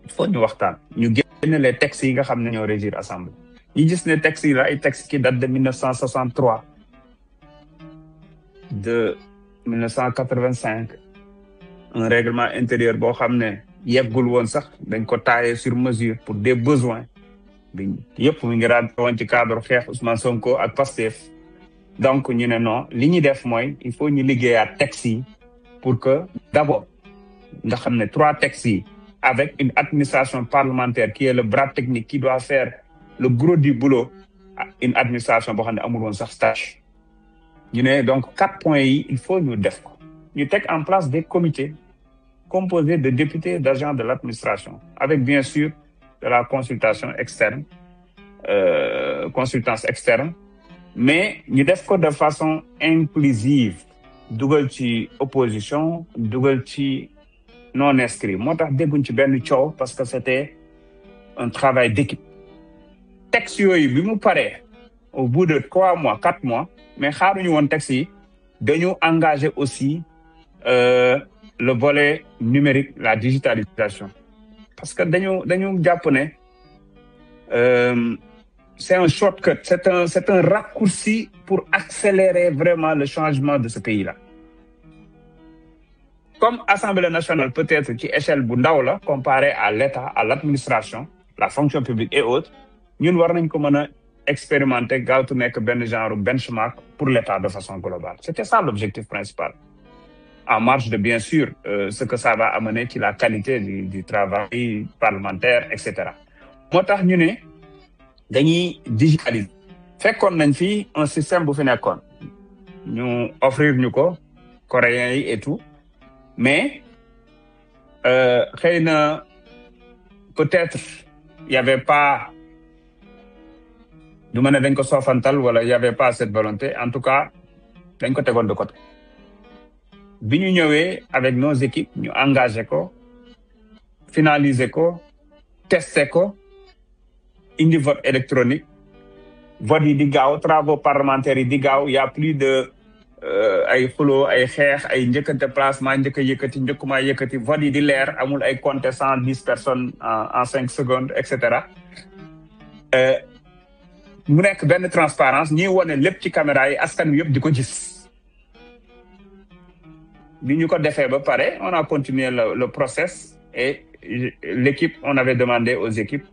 il faut ñu waxtaan ñu génne les textes yi nga xam ne ñoo régir Assemblée ñu gis ne textes yi la ay textes qui datent de 1963 de 1985 un règlement intérieur boo xam ne yeggul woon sax dañ ko taillé sur mesure pour des besoins bi yëpp mu ngi raad woon ci cadre xeex Ousmane Sonko ak Pastef donc ñu ne non li ñuy def mooy il faut ñu liggéeyaat textes yi pour que d'abord nga xam ne 3 textes yi avec une administration parlementaire qui est le bras technique qui doit faire le gros du boulot une administration boo xam ne amul woon sax stage ñu ne donc 4 points yi il faut ñu def ko ñu teg en place des comités composé de députés, d'agents de l'administration, avec bien sûr de la consultation externe, consultance externe, mais ñu def ko de façon inclusive, dugal ci opposition, dugal ci non inscrit. Moo tax dégguñ ci benn coow parce que c'était un travail d'équipe. Texte yooyu bi mu paree au bout de 3 mois 4 mois, mais xaaruñu woon texte yi dañu engagé aussi le volet numérique, la digitalisation, parce que dañu jàpp ne c'est un shortcut, c'est un raccourci pour accélérer vraiment le changement de ce pays-là. Comme Assemblée nationale peut-être ci échelle bu ndaw la comparé à l'État, à l'administration, la fonction publique et autres, ñun war nañ ko mën a expérimenter gaawtu nekk benn genre benchmark pour l'État de façon globale. C'était ça l'objectif principal. En marge de bien sûr ce que ça va amener ci la qualité du travail parlementaire, etc. Moo tax ñu ne dañuy digitaliser. Fekkoon nañ fi un système bu fi nekkoon ñu offrir ñu ko coréens yi et tout, mais xëy na peut-être il y avait pas, du ma ne dañ ko soofantal wala il y avait pas cette volonté, en tout cas dañ ko tegoon de côté. Bi ñu ñëwee avec nos équipes ñu engagé ko, finaliser ko, tester ko, indi vote électronique, vote yi di gaaw, travaux parlementaires yi di gaaw, y a plus de ay xuloo ay xeex ay njëkkante placement njëkk a yëkkati njëkkumaa yëkkati, vote yi di leer, amul ay compter 110 personnes en 5 secondes, etc. mu nekk benn transparence, ñuy wone lépp ci caméra yi, askan wi yëpp di ko gis. Bi ñu ko defee ba pare, on a continué le process et l'équipe, on avait demandé aux équipes,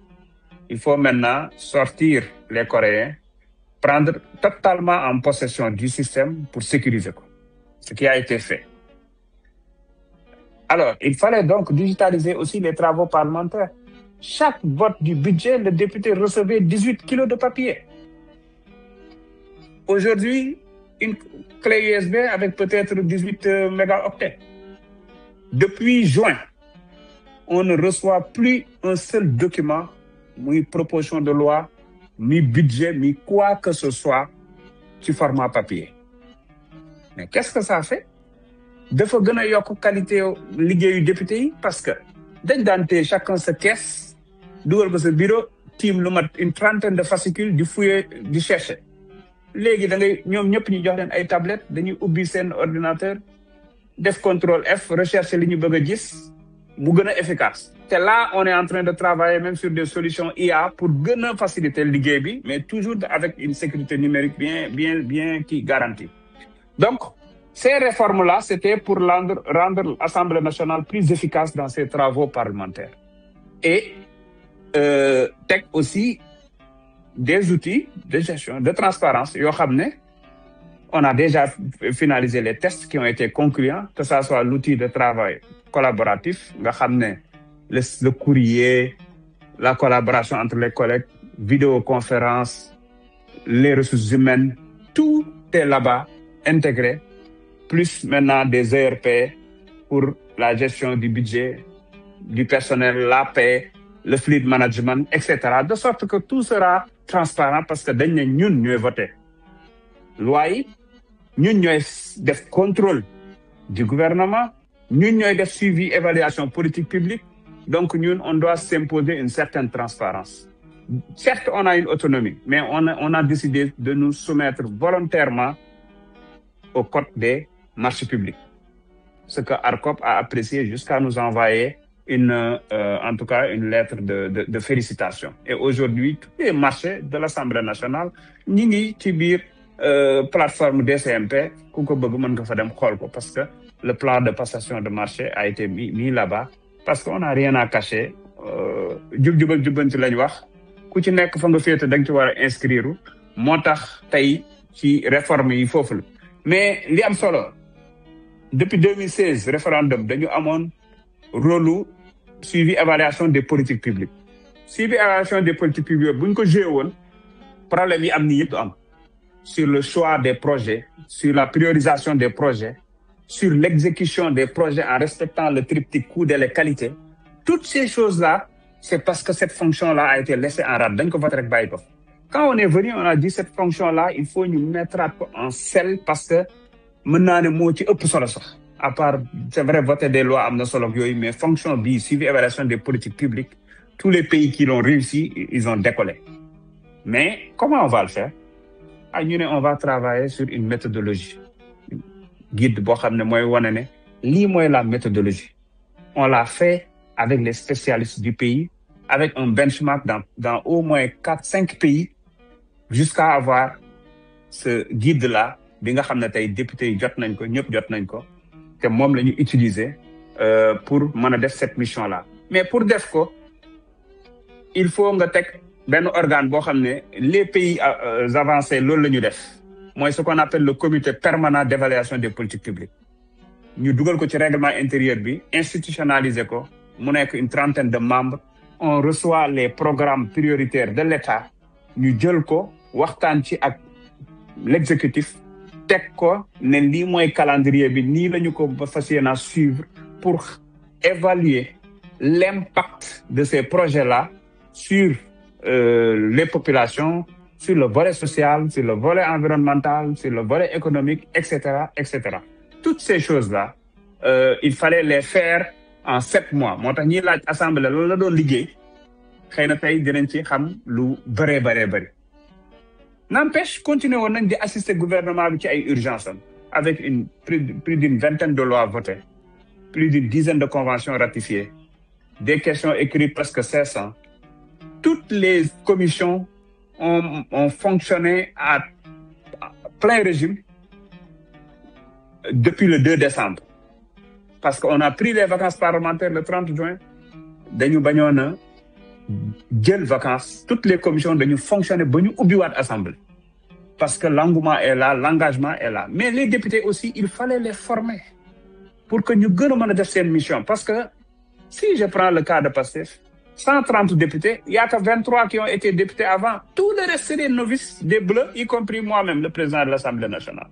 il faut maintenant sortir les Coréens, prendre totalement en possession du système pour sécuriser quoi. Ce qui a été fait. Alors, il fallait donc digitaliser aussi les travaux parlementaires. Chaque vote du budget, le député recevait 18 kilos de papier. Aujourd'hui, une clé USB avec peut-être 18 mégaoctets. Depuis juin, on ne reçoit plus un seul document, ni proposition de loi, ni budget, ni quoi que ce soit, ci format papier. Mais qu'est-ce que ça fait? Dafa gën a yokk qualité liggéeyu député yi, parce que dañ daan téye chacun sa caisse, dugal ko sa bureau, tiim lu mat une trentaine de fascicules di fouiller di chercher. Léegi da ngay ñoom ñëpp ñu jox leen ay tablettes, dañuy ubbi seen ordinateur, def contrôle F, rechercher li ñu bëgg a gis, mu gën a efficace. Et là, on est en train de travailler même sur des solutions IA pour gën a faciliter liggéey bi, mais toujours avec une sécurité numérique bien qui garantie. Donc, ces réformes-là, c'était pour rendre l'Assemblée nationale plus efficace dans ses travaux parlementaires. Et teg aussi des outils de gestion, de transparence. Yoo xam ne, on a déjà finalisé les tests qui ont été concluants, que ça soit l'outil de travail collaboratif, nga xam ne le courrier, la collaboration entre les collègues, vidéoconférence, les ressources humaines, tout est là-bas intégré, plus maintenant des ERP pour la gestion du budget, du personnel, la paie, le fleet management, etc. De sorte que tout sera transparent parce que dañ ne ñun ñooy voté loi yi, ñun ñooy def contrôle du gouvernement, ñun ñooy def suivi évaluation politique publique. Donc ñun on doit s'imposer une certaine transparence. Certes, on a une autonomie, mais on a décidé de nous soumettre volontairement au code des marchés publics. Ce que ARCOP a apprécié jusqu'à nous envoyer en tout cas une lettre de félicitations. Et aujourd'hui, tous les marchés de l'Assemblée nationale, ñi ngi ci biir plateforme DCMP, ku ko bëgg mën nga fa dem xool ko, parce que le plan de passation de marché a été mis là-bas, parce qu'on n'a rien à cacher. Jub ak jubbanti lañ wax, ku ci nekk fa nga féete da nga ci war a inscrire, moo tax tey ci réforme yi foofu la. Mais li am solo, depuis 2016 référendum dañu amoon rôle suivi évaluation des politiques publiques. Suivi évaluation des politiques publiques bu ñu ko joué woon, problème yi am ni yëpp am sur le choix des projets, sur la priorisation des projets, sur l'exécution des projets en respectant le triptyque coût, délai, qualité. Toutes ces choses-là, c'est parce que cette fonction-là a été laissée en rade. Donc, quand on est venu, on a dit cette fonction-là, il faut nous mettre en selle parce que maintenant, à part, c'est vrai, voter des lois, mais fonction B, suivi évaluation des politiques publiques, tous les pays qui l'ont réussi, ils ont décollé. Mais comment on va le faire? On va travailler sur une méthodologie. Guide, la méthodologie. On l'a fait avec les spécialistes du pays, avec un benchmark dans au moins 4-5 pays, jusqu'à avoir ce guide-là, bi nga xamné tay député jot nañ ko ñëpp jot nañ ko té mom lañu utiliser pour mëna def cette mission là. Mais pour def ko il faut nga tek ben organe bo xamné les pays avancés loolu lañu def. Moy ce qu'on appelle le comité permanent d'évaluation des politiques publiques. Ñu duggal ko ci règlement intérieur bi, institutionnaliser ko, mu nekk une trentaine de membres. On reçoit les programmes prioritaires de l'État. Ñu jël ko waxtaan ci ak l'exécutif teg ko ne lii mooy calendrier bi nii lañu ko fas yéene suivre pour évaluer l'impact de ces projets-là sur les populations, sur le volet social, sur le volet environnemental, sur le volet économique, etc., etc. Toutes ces choses-là, il fallait les faire en 7 mois. Moo tax ñi laaj assemblée loolu la doon liggéey xëy na tey dinañ ci xam lu bëree. N'empêche, continuons à assister au gouvernement avec une urgence, avec plus d'une vingtaine de lois votées, plus d'une dizaine de conventions ratifiées, des questions écrites presque 500. Toutes les commissions ont fonctionné à plein régime depuis le 2 décembre. Parce qu'on a pris les vacances parlementaires le 30 juin, dañu bañoon jël vacances, toutes les commissions dañu fonctionner ba ñu ubbiwaat assemblée. Parce que l'engouement est là, l'engagement est là. Mais les députés aussi, il fallait les former pour que nous puissions faire cette mission. Parce que si je prends le cas de PASTEF, 130 députés, il n'y a que 23 qui ont été députés avant. Tout le reste, c'est des novices, des bleus, y compris moi-même, le président de l'Assemblée nationale.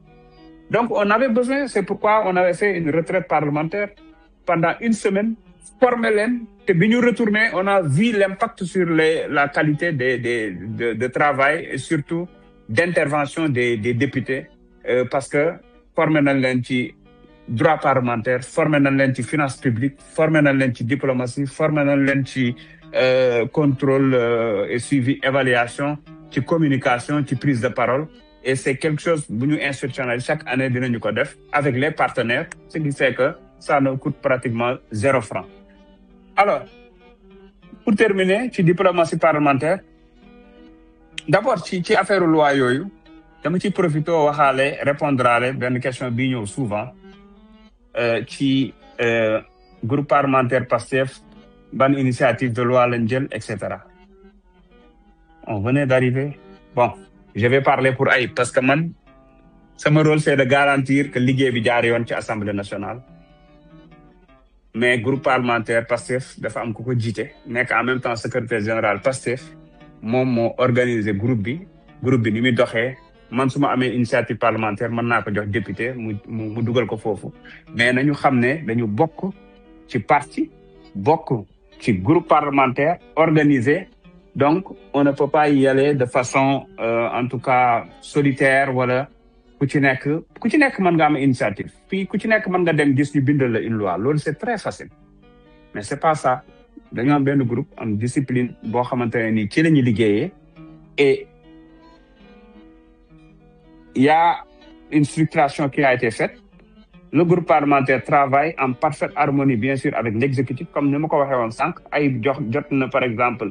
Donc, on avait besoin, c'est pourquoi on avait fait une retraite parlementaire pendant une semaine, former l'en, et puis nous retourner, on a vu l'impact sur la qualité de travail et surtout d'intervention des députés, parce que former nañ leen ci droit parlementaire, former nañ leen ci finance publique, former nañ leen ci diplomatie, former nañ leen ci contrôle et suivi, évaluation, ci communication, ci prise de parole. Et c'est quelque chose que nous institutionnalisons chaque année dinañu ko def avec les partenaires, ce qui fait que ça nous coûte pratiquement 0 franc. Alors, pour terminer, ci diplomatie parlementaire, d'abord ci affaire loi yooyu dama ci profité waxaale répondre benn question bi ñëw souvent ci groupe parlementaire PASTEF ban initiative de loi lañ jël etc. On venait d'arriver. Bon, je vais parler pour Ayib parce que man sama rôle c'est de garantir que liggéey bi jaar yoon ci Assemblée nationale. Mais groupe parlementaire PASTEF dafa am ku ko jiite nekk en même temps secrétaire général PASTEF. Moom moo organisé groupe bi ni muy doxee man su ma amee initiative parlementaire mën naa ko jox député mu dugal ko foofu mais nañu xam ne dañu bokk ci parti bokk ci groupe parlementaire organisé donc on ne peut pas y aller de façon en tout cas solitaire wala ku ci nekk mën nga am initiative puis ku ci nekk mën nga dem gis ñu bindal la une loi loolu c'est très facile mais c'est pas ça. Dañu am benn groupe am discipline boo xamante ne nii ci la ñuy liggéeyee et il y a une structuration qui a été faite. Le groupe parlementaire travaille en parfaite harmonie bien sûr avec l'exécutif comme ni ma ko waxee woon sànq ay jot na par exemple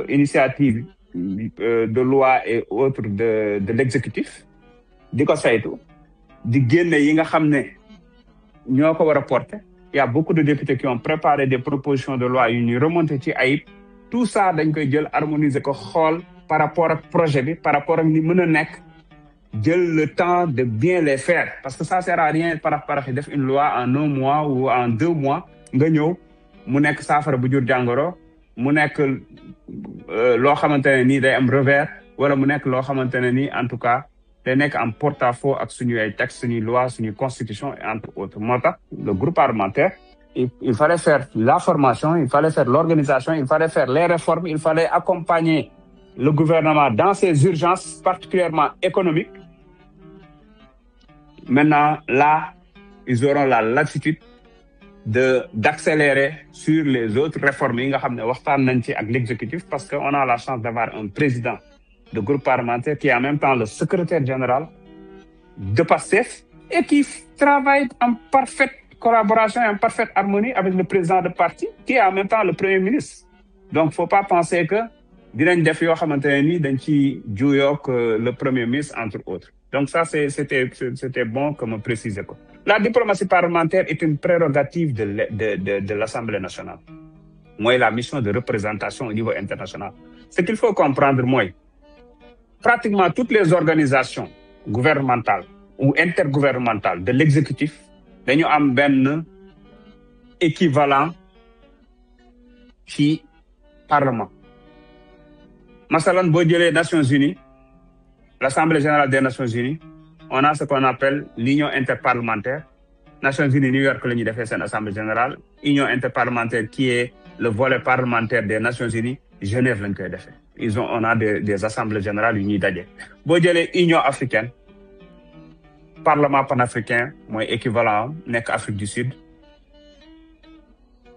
initiative de loi et autres de l'exécutif di ko saytu di génne yi nga xam ne ñoo ko war a porter. Il y a beaucoup de députés qui ont préparé des propositions de loi yu ñuy remonté ci Ayib tout ça dañ koy jël harmoniser ko xool par rapport ak projet bi par rapport ak ni mën a nekk jël le temps de bien les faire parce que ça sert à rien parax def une loi en 1 mois ou en 2 mois nga ñëw mu nekk saafara bu jur jàngoro mu nekk loo xamante ne nii day am revers wala mu nekk loo xamante ne nii en tout cas day nekk en porte-à-faux ak suñu ay textes suñuy lois suñuy constitution et entre autres moo tax le groupe parlementaire il fallait faire la formation il fallait faire l'organisation il fallait faire les réformes il fallait accompagner le gouvernement dans ses urgences particulièrement économiques. Maintenant là ils auront la latitude d'accélérer sur les autres réformes yi nga xam ne waxtaan nañ ci ak l'exécutif parce que on a la chance d'avoir un président de groupe parlementaire qui est en même temps le secrétaire général de PASTEF et qui travaille en parfaite collaboration et en parfaite harmonie avec le président de parti qui est en même temps le premier ministre. Donc faut pas penser que dinañ def yoo xamante ne ni dañ ci juyook le premier ministre entre autres. Donc ça c'était bon que me préciser ko. La diplomatie parlementaire est une prérogative de l'Assemblée nationale. Mooy la mission de représentation au niveau international. Ce qu'il faut comprendre mooy pratiquement toutes les organisations gouvernementales ou intergouvernementales de l'exécutif dañu am benn équivalent ci parlement. Masalan boo jëlee Nations Unies, l'Assemblée générale des Nations Unies, on a ce qu'on appelle l'Union interparlementaire. Nations Unies New York la ñuy defee seen Assemblée générale. Union interparlementaire qui est le volet parlementaire des Nations Unies, Genève lañ koy defee. On a des assemblées générales yu ñuy daje. Boo jëlee Union africaine, Parlement panafricain mooy équivalent nekk Afrique du Sud.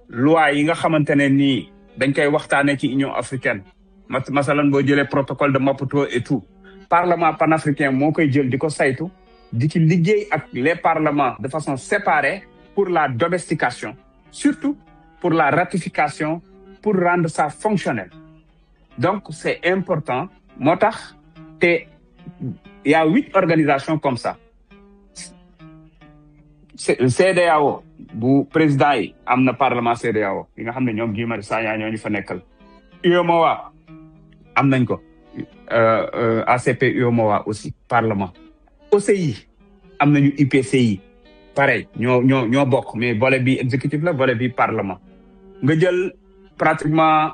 Loi yi nga xamante ne nii dañ koy waxtaanee ci Union africaine. Masalan boo jëlee protocole de Maputo et tout. Parlement panafricain moo koy jël di ko saytu di ci liggéey ak les parlements de façon séparée pour la domestication, surtout pour la ratification, pour rendre ça fonctionnel. Donc c'est important moo tax te il y a 8 organisations comme ça. CEDEAO bu président yi am na parlement CEDEAO yi nga xam ne ñoom Guy Marius Sagna ñoo ñu fa nekkal. UEMOA am nañ ko. ACP UEMOA aussi parlement. OCI am nañu IPCI pareil ñoo bokk mais volet bi exécutif la volet bi parlement. Nga jël pratiquement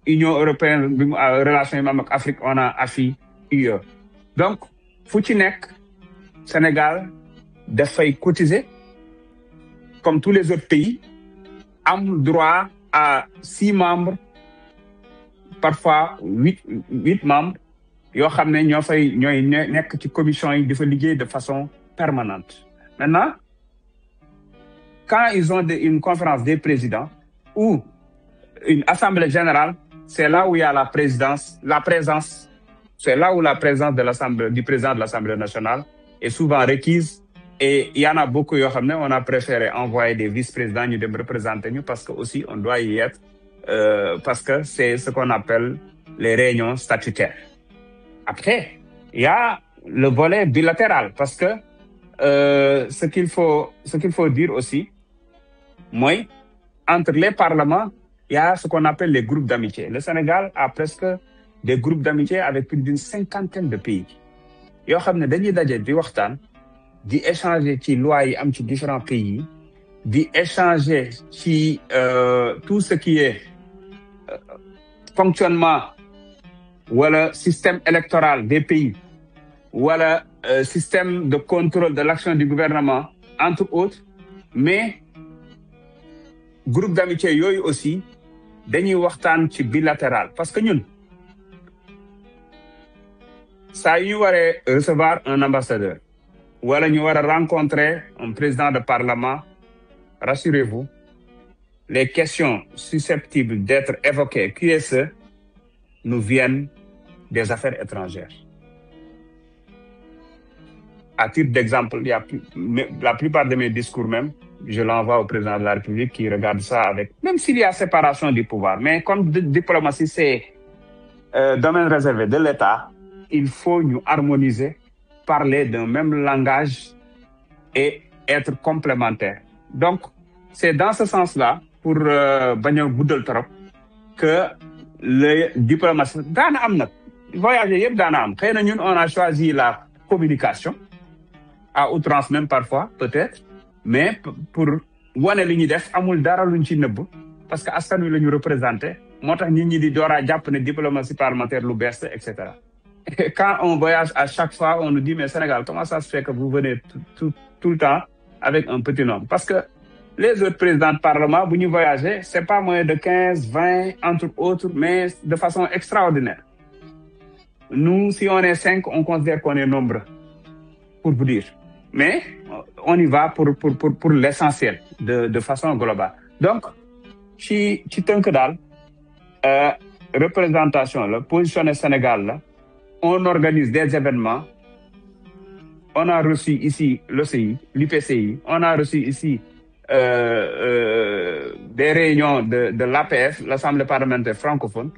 Union européenne bi mu relation yi am ak Afrique on a AFI UE. Donc fu ci nekk Sénégal dafay cotiser comme tous les autres pays am droit à 6 membres parfois 8 membres yoo xam ne ñooy nekk ci commission yi di fa liggéey de façon permanente. Maintenant quand ils ont une conférence des présidents ou une assemblée générale, c'est là où il y a la présence, c'est là où la présence du président de l'Assemblée nationale est souvent requise. Et il y en a beaucoup yoo xam ne on a préféré envoyer des vice-présidents ñu dem représenter ñu parce que aussi on doit y être parce que c'est ce qu'on appelle les réunions statutaires. Après, il y a le volet bilatéral parce que ce qu'il faut dire aussi, moi, entre les parlements, il y a ce qu'on appelle les groupes d'amitié. Le Sénégal a presque des groupes d'amitié avec plus d'une 50aine de pays. Yoo xam ne dañuy daje di waxtaan di échanger ci lois yi am ci différents pays di échanger ci tout ce qui est fonctionnement wala système électoral des pays wala système de contrôle de l'action du gouvernement entre autres. Mais groupe d'amitié yooyu aussi dañuy waxtaan ci bilatéral parce que ñun saa yu ñu waree recevoir un ambassadeur wala ñu war a rencontrer un président de parlement, rassurez-vous, les questions susceptibles d'être évoquées QSE nous viennent des affaires étrangères. À titre d'exemple, la plupart de mes discours même, je l'envoie au président de la République qui regarde ça avec, même s'il y a séparation du pouvoir. Mais comme diplomatie, c'est domaine réservé de l'État, il faut nous harmoniser, parler d'un même langage et être complémentaires. Donc, c'est dans ce sens-là, pour bañ a guddal trop, que les diplomaties daana am nag voyager yëpp daana am. Xëy na ñun on a choisi la communication à outrance même parfois peut-être, mais pour wane li ñuy def amul dara luñ ci nëbb parce que askan wi la ñu représenté moo tax nit ñi di door a jàpp ne diplomatie parlementaire lu bees et cetera. quand on voyage, à chaque fois, on nous dit, mais Sénégal, comment ça se fait que vous venez tout le temps avec un petit nombre? Parce que les autres présidents de Parlement, vous nous voyagez, c'est pas moins de 15, 20, entre autres, mais de façon extraordinaire. Nous, si on est 5, on considère qu'on est nombreux, pour vous dire. Mais on y va pour l'essentiel, de façon globale. Donc, ci tënk daal représentation la positionné Sénégal la, on organise des événements. On a reçu ici l'OCI, l'IPCI, on a reçu ici des réunions de l'APF, l'Assemblée parlementaire francophone.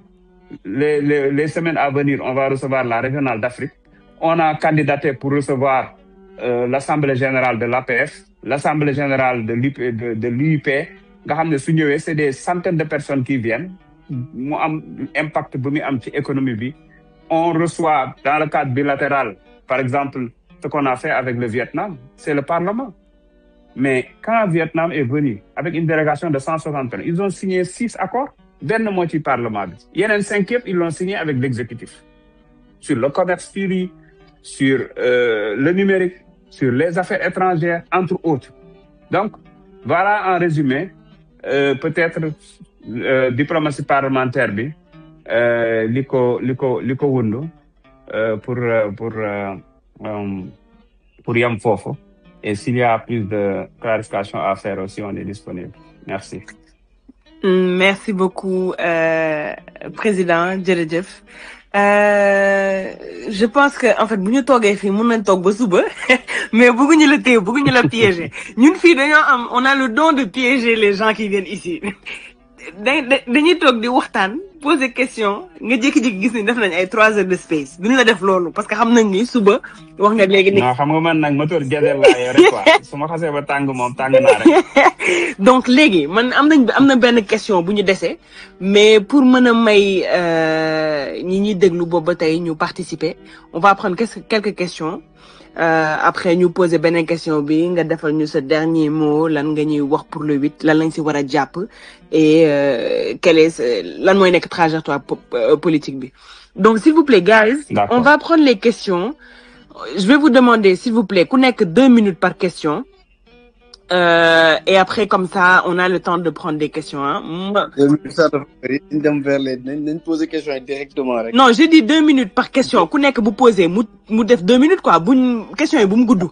Les semaines à venir, on va recevoir la régionale d'Afrique. On a candidaté pour recevoir l'Assemblée générale de l'APF, l'Assemblée générale de l'UIP. C'est des centaines de personnes qui viennent. Mu am impact bu muy am ci économie bi. On reçoit dans le cadre bilatéral, par exemple, ce qu'on a fait avec le Vietnam, c'est le Parlement. Mais quand le Vietnam est venu avec une délégation de 160 personnes, ils ont signé 6 accords, benn moo ci Parlement bi. Yeneen 5 yëpp ils l'ont signé avec l'exécutif. Sur le commerce pur, sur le numérique, sur les affaires étrangères, entre autres. Donc, voilà en résumé, peut-être diplomatie parlementaire bi li ko wundu pour yam foofu. Et s'il y a plus de clarification à faire aussi, on est disponible. Merci. Merci beaucoup, président jërëjëf. Je pense que en fait bu ñu toogee fii mën nañ toog ba suba mais bëgguñu la téye bëgguñu la piéger ñun fii on a le don de piéger les gens qui viennent ici. dañuy toog di waxtaan poser question nga jékki-jékki gis ni def nañ ay 3 heures de space duñ la def loolu parce que xam nañ ni suba wax nga léegi. non xam nga man nag moteur diesel laa yore quoi su ma xasee ba tàng moom tàng naa rek. donc léegi man am na benn question bu ñu dese mais pour mën a may ñi ñuy déglu boobu ba tey ñu participer on va prendre quelques questions. Après ñu poser beneen question bi nga defal ñu sa dernier mot lan nga ñuy wax pour le 8 lan lañ ci war a jàpp et lan mooy nekk trajectoire politique bi. Donc s'il vous plaît guys, on va prendre les questions. Je vais vous demander s'il vous plaît ku nekk 2 minutes par question. Et après comme ça on a le temps de prendre des questions hein. Poser question directement rek. Non, j'ai dit 2 minutes par question. Ku nekk bu poser mu def 2 minutes quoi. Buñ question yi bu mu gudd.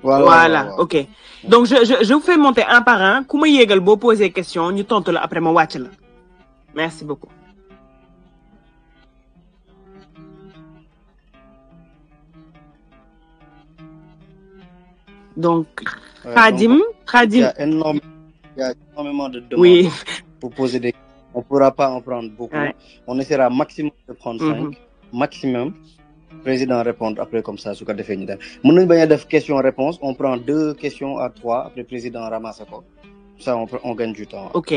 Voilà, OK. Donc je vous fais monter un par un. Ku ma yégal bo poser question, ñu tontu la après ma wàcc la. Merci beaucoup. Donc, Khadim. Il y a énormément de demandes oui. Pour poser des questions. On ne pourra pas en prendre beaucoup. Ouais. On essaiera maximum de prendre 5. Maximum. Président répondre après comme ça. Nous avons des questions-réponses. On prend 2 questions à 3. Après, président ramasse quoi. Ça, on gagne du temps. OK.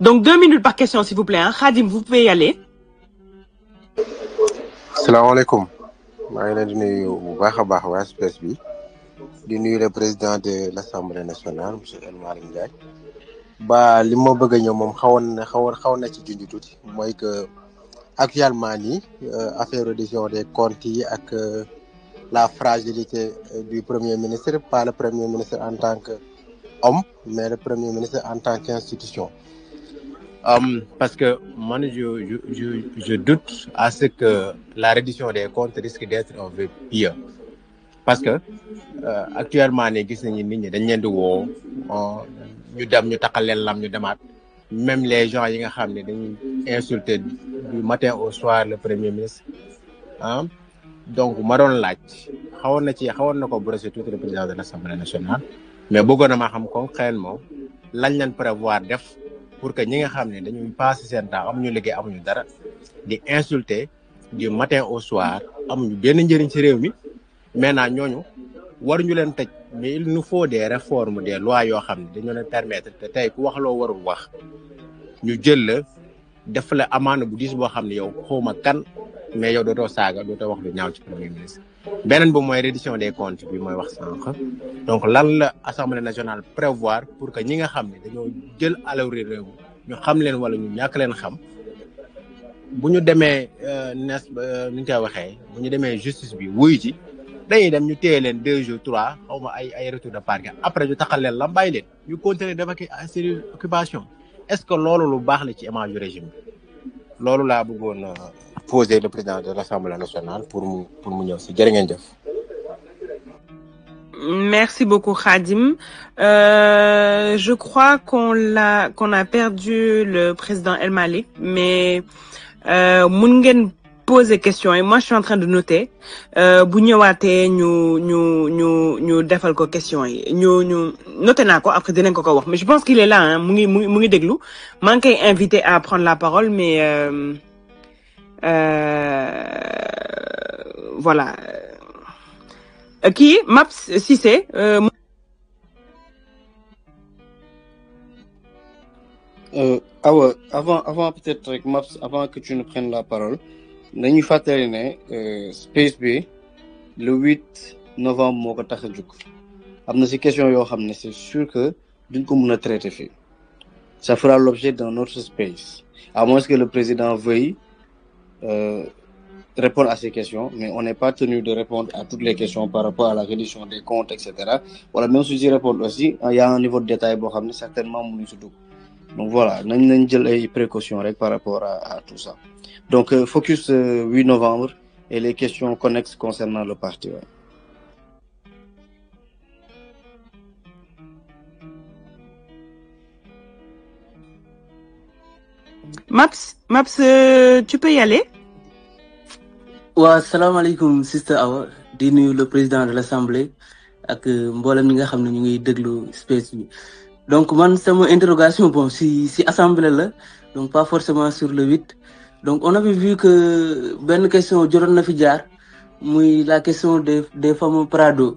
Donc, 2 minutes par question, s'il vous plaît. Hein. Khadim, vous pouvez y aller. Salam alaikum. Je suis le président de l'Assemblée nationale, M. El Malick Ndiaye. Li ma bëgg ñëw moom xaw na ci junj tuuti mooy que actuellement nii affaire reddition des comptes yi ak la fragilité du premier ministre, pas le premier ministre en tant qu'homme, mais le premier ministre en tant qu'institution. Parce que moi, je doute à ce que la reddition des comptes risque d'être un vœu pieux. Parce que actuellement ne gis nañu nit ñi dañ leen di woo ñu dem ñu takkal leen lam ñu demaat même les gens yi nga xam ne dañuy insulter du matin au soir le premier ministre donc ma doon laaj xawoon na ko brosser tout le président de l'Assemblée nationale mais bëggoon na ma xam concrètement lañ leen prévoir def pour que ñi nga xam ne dañuy passer seen temps amuñu liggéey amuñu dara di insulter du matin au soir amuñu benn njëriñ ci réew mi. Maintenant ñooñu waruñu leen tëj mais il nous faut des réformes des lois yoo xam ne dañoo leen permettre te tey ku wax loo warul wax ñu jël la def la amende bu diis boo xam ne yow xawma kan mais yow dootoo saaga dootoo wax lu ñaaw ci premier ministre. beneen bu mooy reddition des comptes bi mooy wax sànq donc lan la assemblée nationale prévoir pour que ñi nga xam ne dañoo jël alaw réew ñu xam leen wala ñu ñàkk leen xam bu ñu demee nes nu ñu koy waxee bu ñu demee justice bi wuyu ci dañuy dem ñu téye leen 2 jours 3 xaw ma ay retour de parquet après ñu taxal leen la bàyyi leen ñu continuer def ak seen occupation est-ce que loolu lu baax la ci image du régime bi loolu laa bëggoon poser le président de l'Assemblée nationale pour mu ñëw si jërë ngeen jëf. Merci beaucoup Khadim. Je crois qu'on a perdu le président El Malick, mais mun ngeen poser question et moi je suis en train de noter. Bu ñëwaatee ñu defal ko question yi ñu noté naa ko après dinañ ko wax mais je pense qu'il est là hein mu ngi déglu maa ngi koy invité à prendre la parole mais voilà. Qui Maps Cissé avant peut-être rek Maps avant que tu ne prennes la parole nañu fàttali ne Space bi le 8 novembre moo ko tax a jóg am na ci question yoo xam ne c'est sûr que duñ ko mën a traiter fii ça fera l'objet d'un autre space à moins que le président veuille répondre à ces questions, mais on n'est pas tenu de répondre à toutes les questions par rapport à la reddition des comptes, etc. Voilà, même si j'y réponds aussi, il y a un niveau de détail, certainement, donc voilà, nous avons des précautions par rapport à tout ça. Donc, focus 8 novembre et les questions connexes concernant le parti. Ouais. Maps, tu peux y aller? Wa salam alaikum sister Awa di nuyu le président de l'Assemblée ak mbolam ñi nga xamne ñu ngi déglu space bi donc man sama interrogation bon si assemblée la donc pas forcément sur le 8 donc on avait vu que ben question joron na fi jaar muy la question des fameux Prado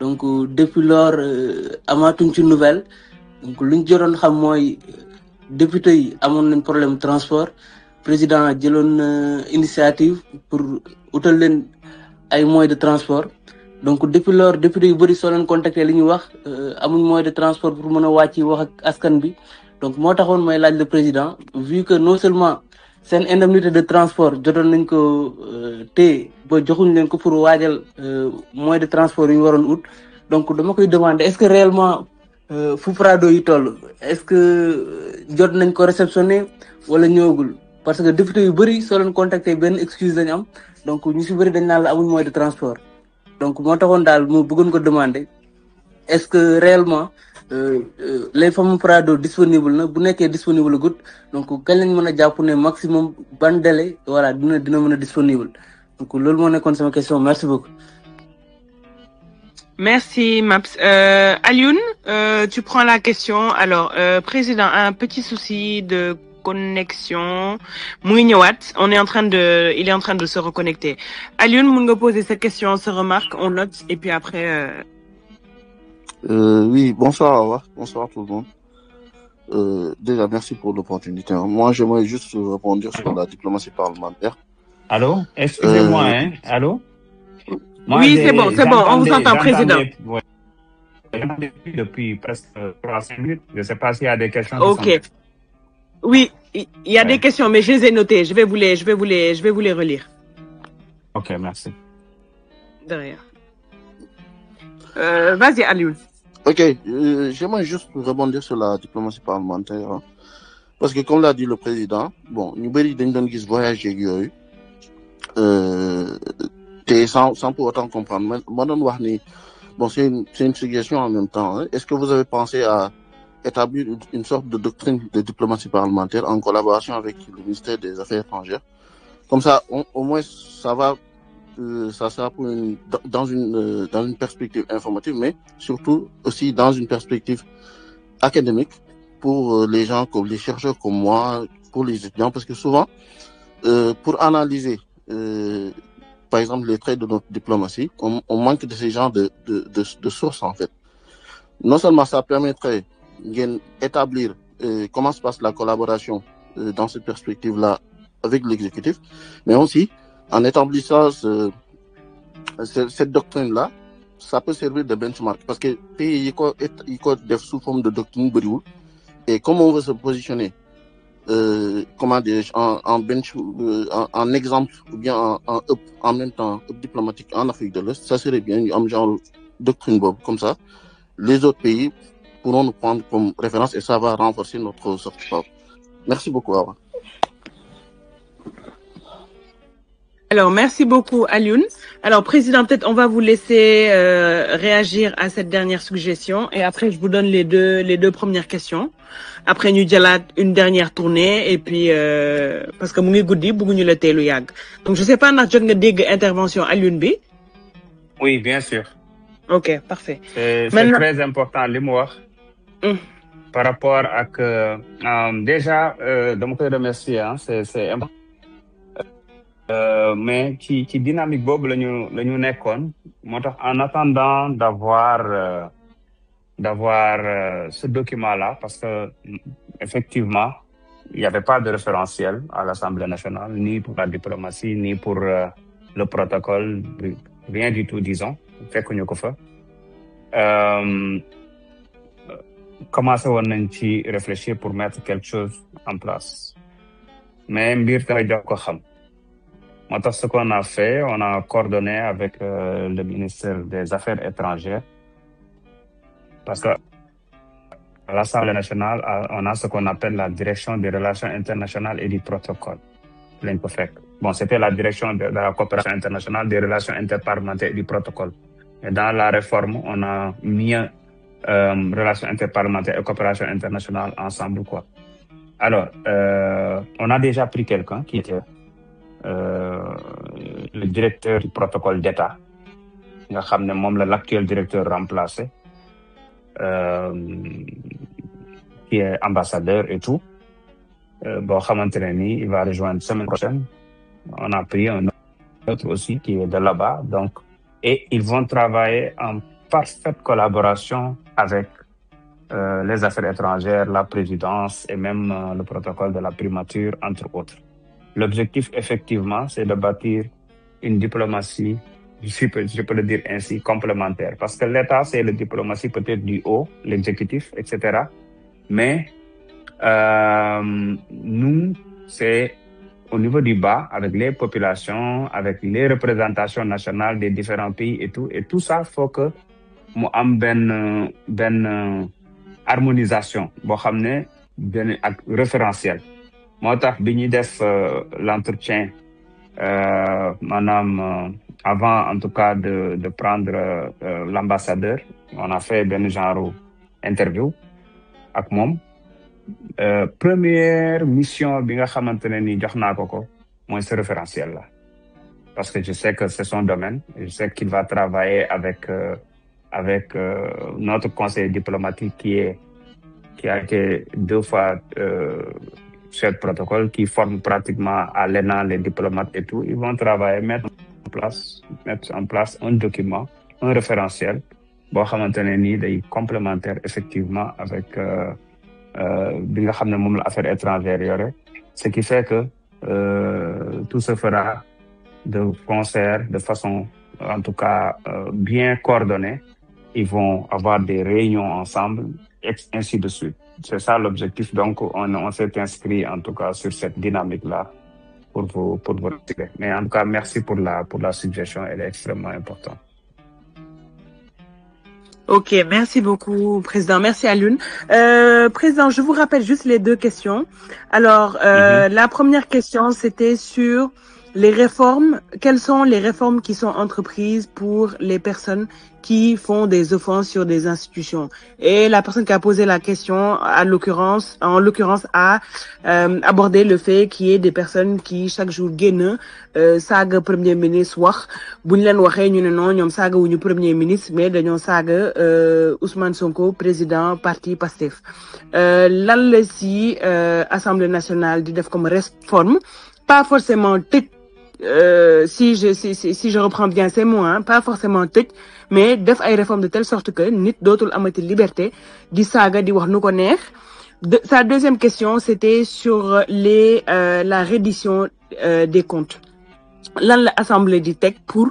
donc depuis lors amatuñ ci nouvelle donc luñ joron xam moy député yi amon nañ problème transport président jëlone initiative pour utal leen ay moyens de transport donc depuis lors député yu bari so leen contacter li ñu wax amuñ moyen de transport pour mëna wacc wax ak askan bi donc mo taxone moy laaj le président vu que non seulement sen indemnité de transport jotoon nañ ko té ba joxuñ leen ko pour waajal moyen de transport yu waron out donc dama koy demander est-ce que réellement fu Prado yi toll est-ce que jot nañ ko réceptionner wala ñëwagul parce que député yu bari so leen contacter ben excuse lañ am donc ñu ci bari dañ naan la amuñ moyen de transport donc moo taxoon daal mu bëggoon ko demander est-ce que réellement les fameux Prado disponible na bu nekkee disponible gut donc kañ lañ mën a jàpp ne maximum ban délai voilà dina mën a disponible donc loolu moo nekkoon sama question merci beaucoup. Merci Maps. Alioune, tu prends la question. Alors, président a un petit souci de connexion. Il est en train de se reconnecter. Alioune, mun nga poser cette question, on se remarque, on note, et puis après. Oui, bonsoir tout le monde. Déjà, merci pour l'opportunité. Moi, j'aimerais juste rebondir sur la diplomatie parlementaire. Allô? Excusez-moi, hein? Allô? Moi, oui, c'est bon, on vous entend, président. Ouais. Depuis presque 3-5 minutes. Je ne sais pas s'il y a des questions. Ok. Oui, il y a des questions, mais je les ai notées. Je vais vous les relire. Ok, merci. De rien. Vas-y, Alioune. Ok, j'aimerais juste rebondir sur la diplomatie parlementaire. Hein, parce que comme l'a dit le président, bon, nous avons voyager sans pour autant comprendre. Bon, c'est une suggestion en même temps. Hein. Est-ce que vous avez pensé à établir une sorte de doctrine de diplomatie parlementaire en collaboration avec le ministère des Affaires étrangères? Comme ça, au moins, ça va, ça sera pour dans une perspective informative, mais surtout aussi dans une perspective académique pour les gens comme les chercheurs comme moi, pour les étudiants, parce que souvent, pour analyser, par exemple, les traits de notre diplomatie, on manque de ces genres de sources, en fait. Non seulement ça permettrait d'établir comment se passe la collaboration dans cette perspective-là avec l'exécutif, mais aussi, en établissant cette doctrine-là, ça peut servir de benchmark, parce que pays, il sous forme de doctrine, et comme on veut se positionner comment dirais-je, en exemple ou bien en hub en même temps hub diplomatique en Afrique de l'Est, ça serait bien ñu am genre doctrine boobu comme ça les autres pays pourront nous prendre comme référence et ça va renforcer notre soft power. Merci beaucoup Awa. Alors, merci beaucoup, Alioune. Alors, Président, peut-être on va vous laisser réagir à cette dernière suggestion et après, je vous donne les deux premières questions. Après, ñu jëlaat une dernière tournée et puis parce que mu ngi guddi bëgguñu la teelu yàgg. Donc, je sais pas ndax jot nga dégg intervention Alioune bi. Oui, bien sûr. Ok, parfait. C'est Maintenant... très important li mu wax. Par rapport ak déjà dama koy remercier c'est important. Mais ci dynamique boobu lañu nekkoon moo tax en attendant d'avoir ce document-là parce que effectivement il y avait pas de référentiel à l'Assemblée nationale ni pour la diplomatie ni pour le protocole rien du tout disons fekkuñu ko fa commencé woon nañ ci réfléchir pour mettre quelque chose en place mais mbir ta jox ko xam moo tax ce qu'on a fait, on a coordonné avec le ministère des Affaires étrangères parce que à l'Assemblée nationale, on a ce qu'on appelle la direction des relations internationales et du protocole. Bon, c'était la direction de la coopération internationale, des relations interparlementaires et du protocole. Et dans la réforme, on a mis relations interparlementaires et coopération internationale ensemble, quoi. Alors, on a déjà pris quelqu'un qui était le directeur du protocole d'État nga xam ne moom l'actuel directeur remplacé qui est ambassadeur et tout boo xamante ne nii il va rejoindre semaine prochaine. On a pris un autre aussi qui est de là-bas donc et ils vont travailler en parfaite collaboration avec les affaires étrangères, la présidence et même le protocole de la primature entre autres. L'objectif, effectivement, c'est de bâtir une diplomatie, je peux le dire ainsi, complémentaire. Parce que l'État, c'est la diplomatie peut-être du haut, l'exécutif, etc. Mais nous, c'est au niveau du bas, avec les populations, avec les représentations nationales des différents pays et tout. Et tout ça, faut que mu am benn harmonisation boo xam ne benn ak référentiel. moo tax bi ñuy def l'entretien maanaam avant en tout cas de prendre l'ambassadeur on a fait benn genre interview ak moom première mission bi nga xamante ne ni jox naa ko mooy ce référentiel là parce que je sais que c'est son domaine je sais qu'il va travailler avec notre conseiller diplomatique qui a été 2 fois chef de protocole qui forme pratiquement à l'ENA les diplomates et tout. Ils vont travailler, mettre en place un document, un référentiel, boo xamante ne nii day complémentaire effectivement avec bi nga xam ne moom la affaires étrangères yore, ce qui fait que tout se fera de concert, de façon en tout cas bien coordonnée. Ils vont avoir des réunions ensemble, et ainsi de suite. C'est ça l'objectif. Donc, on s'est inscrit en tout cas sur cette dynamique-là pour vous retirer. Mais en tout cas, merci pour la suggestion. Elle est extrêmement importante. Ok, merci beaucoup, Président. Merci Alioune. Président, je vous rappelle juste les 2 questions. Alors, la première question, c'était sur les réformes. Quelles sont les réformes qui sont entreprises pour les personnes qui font des offenses sur des institutions? Et la personne qui a posé la question, en l'occurrence, a abordé le fait qu'il y ait des personnes qui chaque jour génn saaga premier ministre wax buñ leen waxee ñu ne non ñoom saaga wuñu premier ministre mais dañoo saaga Ousmane Sonko président parti Pastef. Lan la si Assemblée nationale di def comme réforme, pas forcément tëj si je reprends bien ces mots, pas forcément tëj mais def ay réformes de telle sorte que nit dootul amati liberté di saaga di wax nu ko neex. Sa deuxième question, c'était sur la reddition des comptes. lan la assemblée di teg pour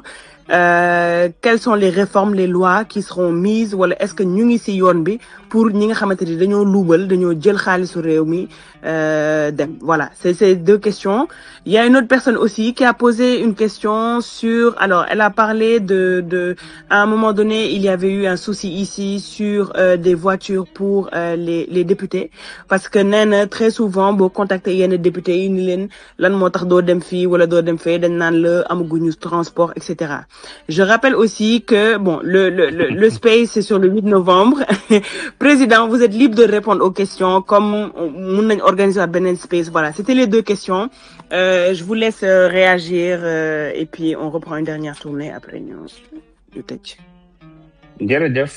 quelles sont les réformes, les lois qui seront mises, wala est-ce que ñu ngi ci yoon bi pour ñi nga xamante ni dañoo luubal dañoo jël xaalisu réew mi dem. Voilà, c'est ces deux questions. Il y a une autre personne aussi qui a posé une question sur, alors elle a parlé à un moment donné il y avait eu un souci ici sur des voitures pour les députés, parce que nee na très souvent boo contacter yenn députés yi ni leen lan moo tax doo dem fii wala doo dem fee dañ naan la amaguñu transport, etc. Je rappelle aussi que bon, le space c'est sur le 8 novembre. Président, vous êtes libre de répondre aux questions comme mun nañ organiser à beneen space. Voilà, c'était les deux questions. Je vous laisse réagir et puis on reprend une dernière tournée après ñu tëj. jërëjëf